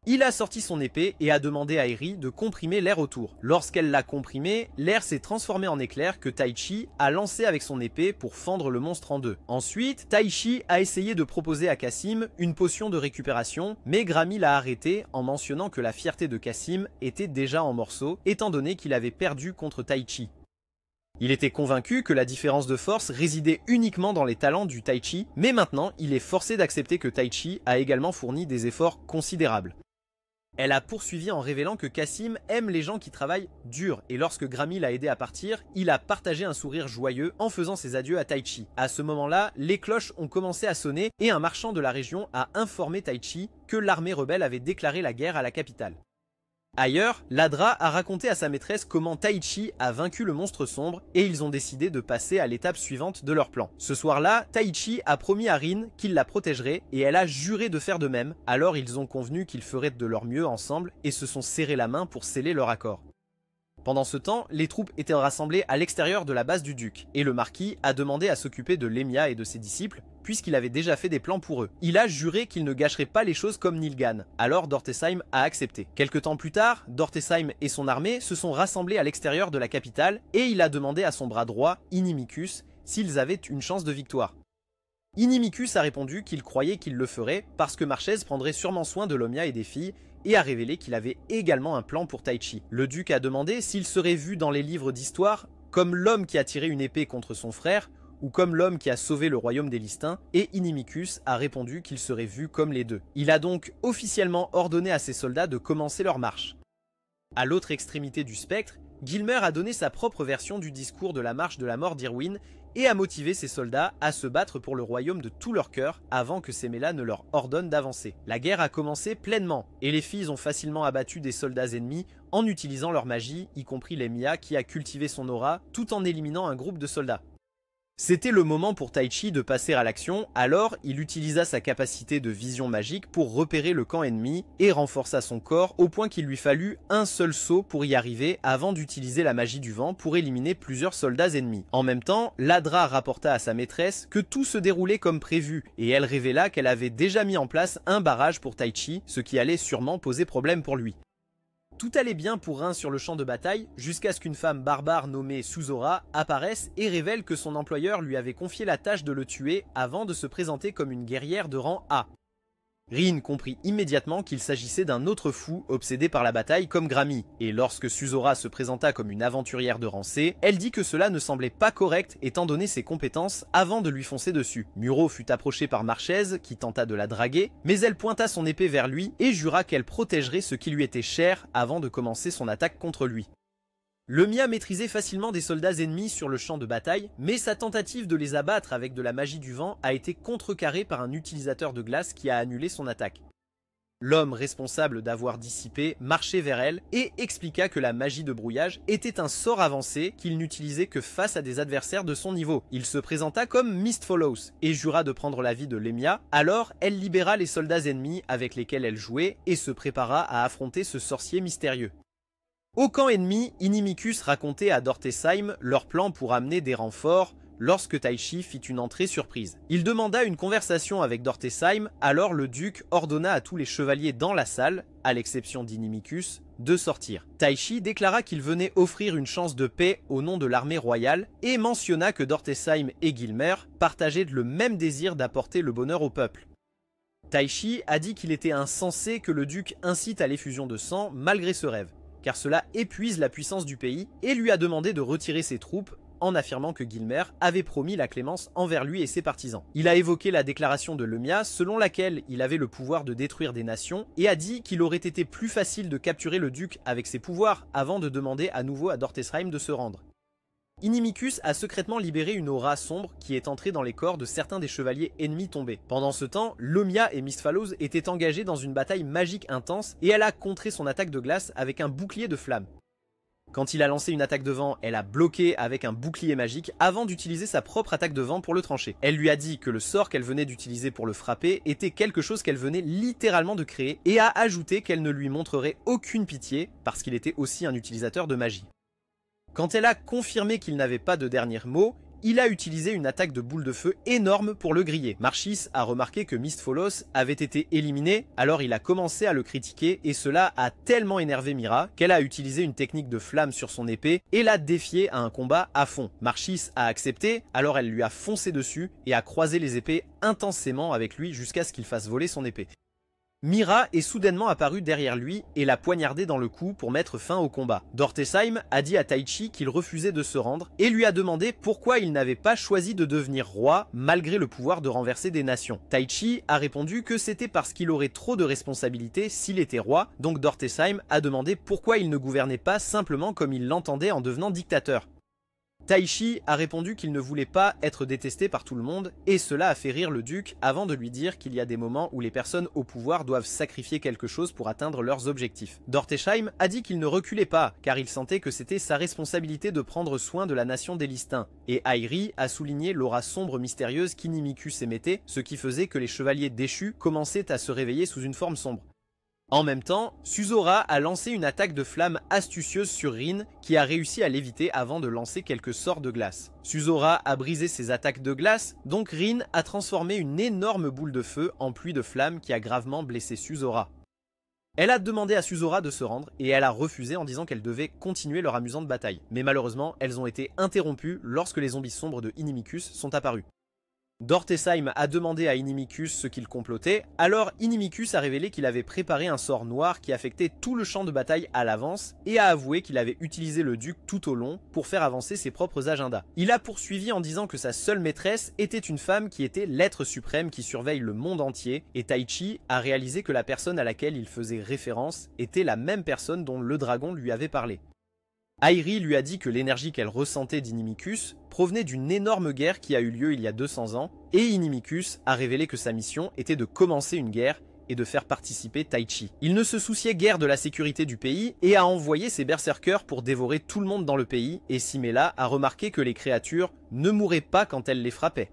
Il a sorti son épée et a demandé à Eri de comprimer l'air autour. Lorsqu'elle l'a comprimé, l'air s'est transformé en éclair que Taichi a lancé avec son épée pour fendre le monstre en deux. Ensuite, Taichi a essayé de proposer à Cassim une potion de récupération, mais Grammy l'a arrêté en mentionnant que la fierté de Cassim était déjà en morceaux, étant donné qu'il avait perdu contre Taichi. Il était convaincu que la différence de force résidait uniquement dans les talents du Taichi, mais maintenant il est forcé d'accepter que Taichi a également fourni des efforts considérables. Elle a poursuivi en révélant que Cassim aime les gens qui travaillent dur et lorsque Grammy l'a aidé à partir, il a partagé un sourire joyeux en faisant ses adieux à Taichi. À ce moment-là, les cloches ont commencé à sonner et un marchand de la région a informé Taichi que l'armée rebelle avait déclaré la guerre à la capitale. Ailleurs, Ladra a raconté à sa maîtresse comment Taichi a vaincu le monstre sombre et ils ont décidé de passer à l'étape suivante de leur plan. Ce soir-là, Taichi a promis à Rin qu'il la protégerait et elle a juré de faire de même, alors ils ont convenu qu'ils feraient de leur mieux ensemble et se sont serrés la main pour sceller leur accord. Pendant ce temps, les troupes étaient rassemblées à l'extérieur de la base du duc, et le marquis a demandé à s'occuper de Lemia et de ses disciples, puisqu'il avait déjà fait des plans pour eux. Il a juré qu'il ne gâcherait pas les choses comme Nilgan, alors Dortesheim a accepté. Quelque temps plus tard, Dortesheim et son armée se sont rassemblés à l'extérieur de la capitale, et il a demandé à son bras droit, Inimicus, s'ils avaient une chance de victoire. Inimicus a répondu qu'il croyait qu'il le ferait, parce que Marchese prendrait sûrement soin de Lemia et des filles, et a révélé qu'il avait également un plan pour Taichi. Le duc a demandé s'il serait vu dans les livres d'histoire comme l'homme qui a tiré une épée contre son frère ou comme l'homme qui a sauvé le royaume des Lystins, et Inimicus a répondu qu'il serait vu comme les deux. Il a donc officiellement ordonné à ses soldats de commencer leur marche. À l'autre extrémité du spectre, Gilmer a donné sa propre version du discours de la marche de la mort d'Irwin et a motivé ses soldats à se battre pour le royaume de tout leur cœur avant que Semela ne leur ordonne d'avancer. La guerre a commencé pleinement et les filles ont facilement abattu des soldats ennemis en utilisant leur magie, y compris Lemia qui a cultivé son aura tout en éliminant un groupe de soldats. C'était le moment pour Taichi de passer à l'action, alors il utilisa sa capacité de vision magique pour repérer le camp ennemi et renforça son corps au point qu'il lui fallut un seul saut pour y arriver avant d'utiliser la magie du vent pour éliminer plusieurs soldats ennemis. En même temps, Ladra rapporta à sa maîtresse que tout se déroulait comme prévu et elle révéla qu'elle avait déjà mis en place un barrage pour Taichi, ce qui allait sûrement poser problème pour lui. Tout allait bien pour Rin sur le champ de bataille, jusqu'à ce qu'une femme barbare nommée Suzora apparaisse et révèle que son employeur lui avait confié la tâche de le tuer avant de se présenter comme une guerrière de rang A. Rin comprit immédiatement qu'il s'agissait d'un autre fou obsédé par la bataille comme Grammy, et lorsque Suzora se présenta comme une aventurière de rang C, elle dit que cela ne semblait pas correct étant donné ses compétences avant de lui foncer dessus. Muro fut approchée par Marchez qui tenta de la draguer, mais elle pointa son épée vers lui et jura qu'elle protégerait ce qui lui était cher avant de commencer son attaque contre lui. Lemia maîtrisait facilement des soldats ennemis sur le champ de bataille, mais sa tentative de les abattre avec de la magie du vent a été contrecarrée par un utilisateur de glace qui a annulé son attaque. L'homme responsable d'avoir dissipé marchait vers elle et expliqua que la magie de brouillage était un sort avancé qu'il n'utilisait que face à des adversaires de son niveau. Il se présenta comme Mist Follows et jura de prendre la vie de Lemia, alors elle libéra les soldats ennemis avec lesquels elle jouait et se prépara à affronter ce sorcier mystérieux. Au camp ennemi, Inimicus racontait à Dortesheim leur plan pour amener des renforts lorsque Taichi fit une entrée surprise. Il demanda une conversation avec Dortesheim, alors le duc ordonna à tous les chevaliers dans la salle, à l'exception d'Inimicus, de sortir. Taichi déclara qu'il venait offrir une chance de paix au nom de l'armée royale et mentionna que Dortesheim et Gilmer partageaient le même désir d'apporter le bonheur au peuple. Taichi a dit qu'il était insensé que le duc incite à l'effusion de sang malgré ce rêve, car cela épuise la puissance du pays, et lui a demandé de retirer ses troupes en affirmant que Gilmer avait promis la clémence envers lui et ses partisans. Il a évoqué la déclaration de Lemia selon laquelle il avait le pouvoir de détruire des nations et a dit qu'il aurait été plus facile de capturer le duc avec ses pouvoirs avant de demander à nouveau à Dortesheim de se rendre. Inimicus a secrètement libéré une aura sombre qui est entrée dans les corps de certains des chevaliers ennemis tombés. Pendant ce temps, Lemia et Mist Follows étaient engagés dans une bataille magique intense et elle a contré son attaque de glace avec un bouclier de flamme. Quand il a lancé une attaque de vent, elle a bloqué avec un bouclier magique avant d'utiliser sa propre attaque de vent pour le trancher. Elle lui a dit que le sort qu'elle venait d'utiliser pour le frapper était quelque chose qu'elle venait littéralement de créer et a ajouté qu'elle ne lui montrerait aucune pitié parce qu'il était aussi un utilisateur de magie. Quand elle a confirmé qu'il n'avait pas de dernier mot, il a utilisé une attaque de boule de feu énorme pour le griller. Marchis a remarqué que Mist Follows avait été éliminé, alors il a commencé à le critiquer et cela a tellement énervé Mira qu'elle a utilisé une technique de flamme sur son épée et l'a défié à un combat à fond. Marchis a accepté, alors elle lui a foncé dessus et a croisé les épées intensément avec lui jusqu'à ce qu'il fasse voler son épée. Mira est soudainement apparue derrière lui et l'a poignardé dans le cou pour mettre fin au combat. Dortesheim a dit à Taichi qu'il refusait de se rendre et lui a demandé pourquoi il n'avait pas choisi de devenir roi malgré le pouvoir de renverser des nations. Taichi a répondu que c'était parce qu'il aurait trop de responsabilités s'il était roi, donc Dortesheim a demandé pourquoi il ne gouvernait pas simplement comme il l'entendait en devenant dictateur. Taichi a répondu qu'il ne voulait pas être détesté par tout le monde et cela a fait rire le duc avant de lui dire qu'il y a des moments où les personnes au pouvoir doivent sacrifier quelque chose pour atteindre leurs objectifs. Dortesheim a dit qu'il ne reculait pas car il sentait que c'était sa responsabilité de prendre soin de la nation des Lystins et Airi a souligné l'aura sombre mystérieuse qu'Inimicus émettait, ce qui faisait que les chevaliers déchus commençaient à se réveiller sous une forme sombre. En même temps, Suzora a lancé une attaque de flamme astucieuse sur Rin qui a réussi à l'éviter avant de lancer quelques sorts de glace. Suzora a brisé ses attaques de glace, donc Rin a transformé une énorme boule de feu en pluie de flammes qui a gravement blessé Suzora. Elle a demandé à Suzora de se rendre et elle a refusé en disant qu'elle devait continuer leur amusante bataille. Mais malheureusement, elles ont été interrompues lorsque les zombies sombres de Inimicus sont apparus. Dortesheim a demandé à Inimicus ce qu'il complotait, alors Inimicus a révélé qu'il avait préparé un sort noir qui affectait tout le champ de bataille à l'avance et a avoué qu'il avait utilisé le duc tout au long pour faire avancer ses propres agendas. Il a poursuivi en disant que sa seule maîtresse était une femme qui était l'être suprême qui surveille le monde entier et Taichi a réalisé que la personne à laquelle il faisait référence était la même personne dont le dragon lui avait parlé. Airi lui a dit que l'énergie qu'elle ressentait d'Inimicus provenait d'une énorme guerre qui a eu lieu il y a 200 ans, et Inimicus a révélé que sa mission était de commencer une guerre et de faire participer Taichi. Il ne se souciait guère de la sécurité du pays et a envoyé ses berserkers pour dévorer tout le monde dans le pays, et Simmela a remarqué que les créatures ne mouraient pas quand elles les frappaient.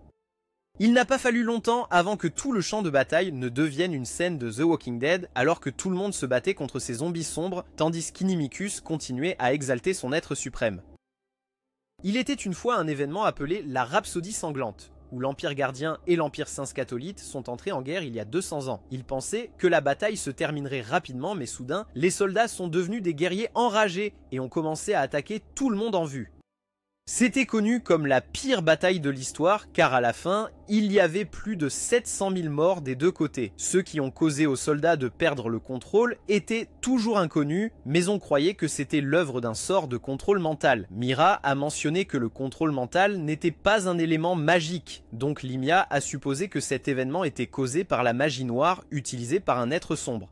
Il n'a pas fallu longtemps avant que tout le champ de bataille ne devienne une scène de The Walking Dead, alors que tout le monde se battait contre ces zombies sombres, tandis qu'Inimicus continuait à exalter son être suprême. Il était une fois un événement appelé la Rhapsodie sanglante, où l'Empire gardien et l'Empire saint-scatolite sont entrés en guerre il y a 200 ans. Ils pensaient que la bataille se terminerait rapidement, mais soudain, les soldats sont devenus des guerriers enragés et ont commencé à attaquer tout le monde en vue. C'était connu comme la pire bataille de l'histoire, car à la fin, il y avait plus de 700 000 morts des deux côtés. Ceux qui ont causé aux soldats de perdre le contrôle étaient toujours inconnus, mais on croyait que c'était l'œuvre d'un sort de contrôle mental. Mira a mentionné que le contrôle mental n'était pas un élément magique, donc Limia a supposé que cet événement était causé par la magie noire utilisée par un être sombre.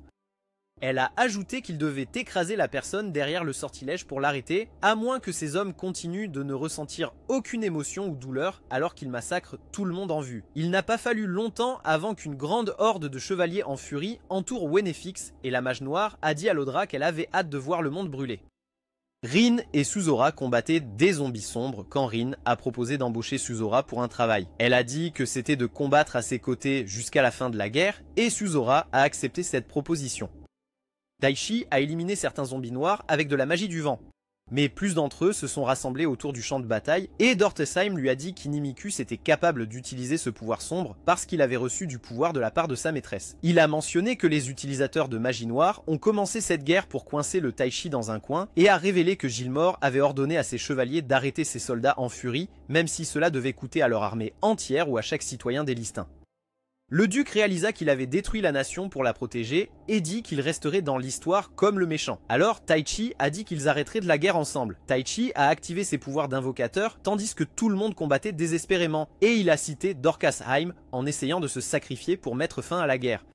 Elle a ajouté qu'il devait écraser la personne derrière le sortilège pour l'arrêter, à moins que ces hommes continuent de ne ressentir aucune émotion ou douleur alors qu'ils massacrent tout le monde en vue. Il n'a pas fallu longtemps avant qu'une grande horde de chevaliers en furie entoure Wenefix et la mage noire a dit à Lodra qu'elle avait hâte de voir le monde brûler. Rin et Suzora combattaient des zombies sombres quand Rin a proposé d'embaucher Suzora pour un travail. Elle a dit que c'était de combattre à ses côtés jusqu'à la fin de la guerre et Suzora a accepté cette proposition. Taichi a éliminé certains zombies noirs avec de la magie du vent. Mais plus d'entre eux se sont rassemblés autour du champ de bataille et Dortesheim lui a dit qu'Inimicus était capable d'utiliser ce pouvoir sombre parce qu'il avait reçu du pouvoir de la part de sa maîtresse. Il a mentionné que les utilisateurs de magie noire ont commencé cette guerre pour coincer le Taichi dans un coin et a révélé que Gilmore avait ordonné à ses chevaliers d'arrêter ses soldats en furie, même si cela devait coûter à leur armée entière ou à chaque citoyen des Lystins. Le duc réalisa qu'il avait détruit la nation pour la protéger et dit qu'il resterait dans l'histoire comme le méchant. Alors Taichi a dit qu'ils arrêteraient de la guerre ensemble. Taichi a activé ses pouvoirs d'invocateur tandis que tout le monde combattait désespérément et il a cité Dorkasheim en essayant de se sacrifier pour mettre fin à la guerre.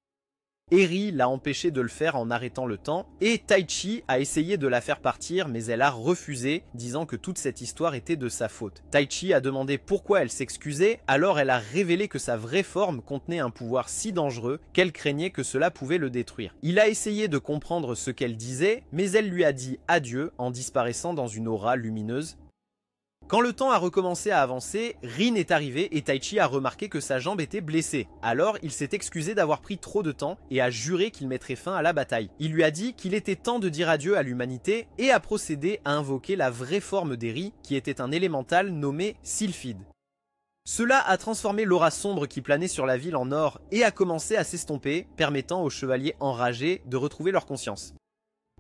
Eri l'a empêché de le faire en arrêtant le temps, et Taichi a essayé de la faire partir mais elle a refusé, disant que toute cette histoire était de sa faute. Taichi a demandé pourquoi elle s'excusait, alors elle a révélé que sa vraie forme contenait un pouvoir si dangereux qu'elle craignait que cela pouvait le détruire. Il a essayé de comprendre ce qu'elle disait, mais elle lui a dit adieu en disparaissant dans une aura lumineuse. Quand le temps a recommencé à avancer, Rin est arrivé et Taichi a remarqué que sa jambe était blessée. Alors il s'est excusé d'avoir pris trop de temps et a juré qu'il mettrait fin à la bataille. Il lui a dit qu'il était temps de dire adieu à l'humanité et a procédé à invoquer la vraie forme d'Eri qui était un élémental nommé Sylphide. Cela a transformé l'aura sombre qui planait sur la ville en or et a commencé à s'estomper, permettant aux chevaliers enragés de retrouver leur conscience.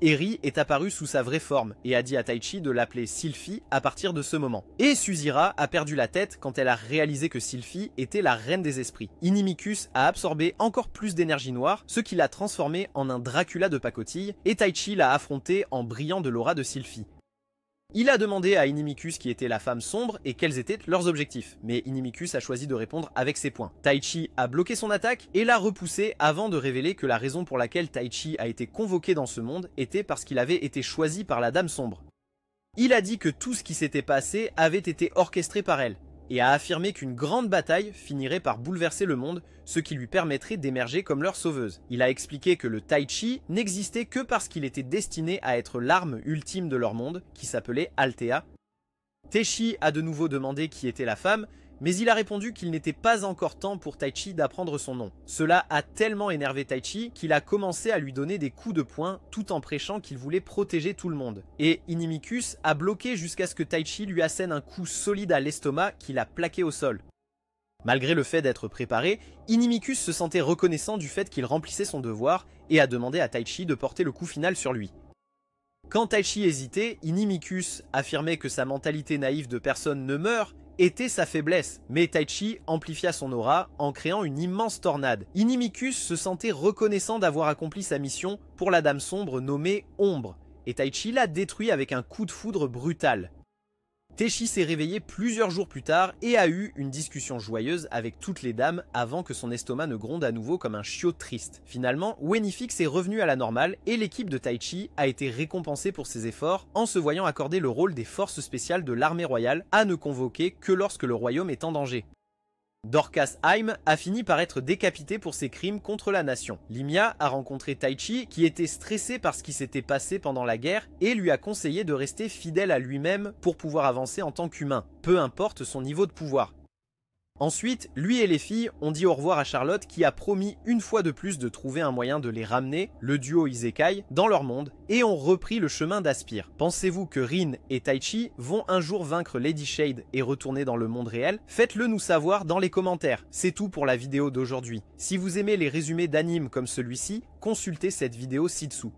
Eri est apparu sous sa vraie forme et a dit à Taichi de l'appeler Sylphie à partir de ce moment. Et Suzira a perdu la tête quand elle a réalisé que Sylphie était la reine des esprits. Inimicus a absorbé encore plus d'énergie noire, ce qui l'a transformé en un Dracula de pacotille, et Taichi l'a affronté en brillant de l'aura de Sylphie. Il a demandé à Inimicus qui était la femme sombre et quels étaient leurs objectifs, mais Inimicus a choisi de répondre avec ses points. Taichi a bloqué son attaque et l'a repoussé avant de révéler que la raison pour laquelle Taichi a été convoqué dans ce monde était parce qu'il avait été choisi par la Dame Sombre. Il a dit que tout ce qui s'était passé avait été orchestré par elle, et a affirmé qu'une grande bataille finirait par bouleverser le monde, ce qui lui permettrait d'émerger comme leur sauveuse. Il a expliqué que le Taichi n'existait que parce qu'il était destiné à être l'arme ultime de leur monde, qui s'appelait Altea. Taichi a de nouveau demandé qui était la femme, mais il a répondu qu'il n'était pas encore temps pour Taichi d'apprendre son nom. Cela a tellement énervé Taichi qu'il a commencé à lui donner des coups de poing tout en prêchant qu'il voulait protéger tout le monde. Et Inimicus a bloqué jusqu'à ce que Taichi lui assène un coup solide à l'estomac qu'il a plaqué au sol. Malgré le fait d'être préparé, Inimicus se sentait reconnaissant du fait qu'il remplissait son devoir et a demandé à Taichi de porter le coup final sur lui. Quand Taichi hésitait, Inimicus affirmait que sa mentalité naïve de personne ne meurt était sa faiblesse, mais Taichi amplifia son aura en créant une immense tornade. Inimicus se sentait reconnaissant d'avoir accompli sa mission pour la Dame Sombre nommée Ombre, et Taichi l'a détruit avec un coup de foudre brutal. Taichi s'est réveillé plusieurs jours plus tard et a eu une discussion joyeuse avec toutes les dames avant que son estomac ne gronde à nouveau comme un chiot triste. Finalement, Wenifix est revenu à la normale et l'équipe de Taichi a été récompensée pour ses efforts en se voyant accorder le rôle des forces spéciales de l'armée royale à ne convoquer que lorsque le royaume est en danger. Dorcas Haim a fini par être décapitée pour ses crimes contre la nation. Limia a rencontré Taichi qui était stressé par ce qui s'était passé pendant la guerre et lui a conseillé de rester fidèle à lui-même pour pouvoir avancer en tant qu'humain, peu importe son niveau de pouvoir. Ensuite, lui et les filles ont dit au revoir à Charlotte qui a promis une fois de plus de trouver un moyen de les ramener, le duo Isekai, dans leur monde et ont repris le chemin d'Aspyr. Pensez-vous que Rin et Taichi vont un jour vaincre Lady Shade et retourner dans le monde réel? Faites-le nous savoir dans les commentaires. C'est tout pour la vidéo d'aujourd'hui. Si vous aimez les résumés d'animes comme celui-ci, consultez cette vidéo ci-dessous.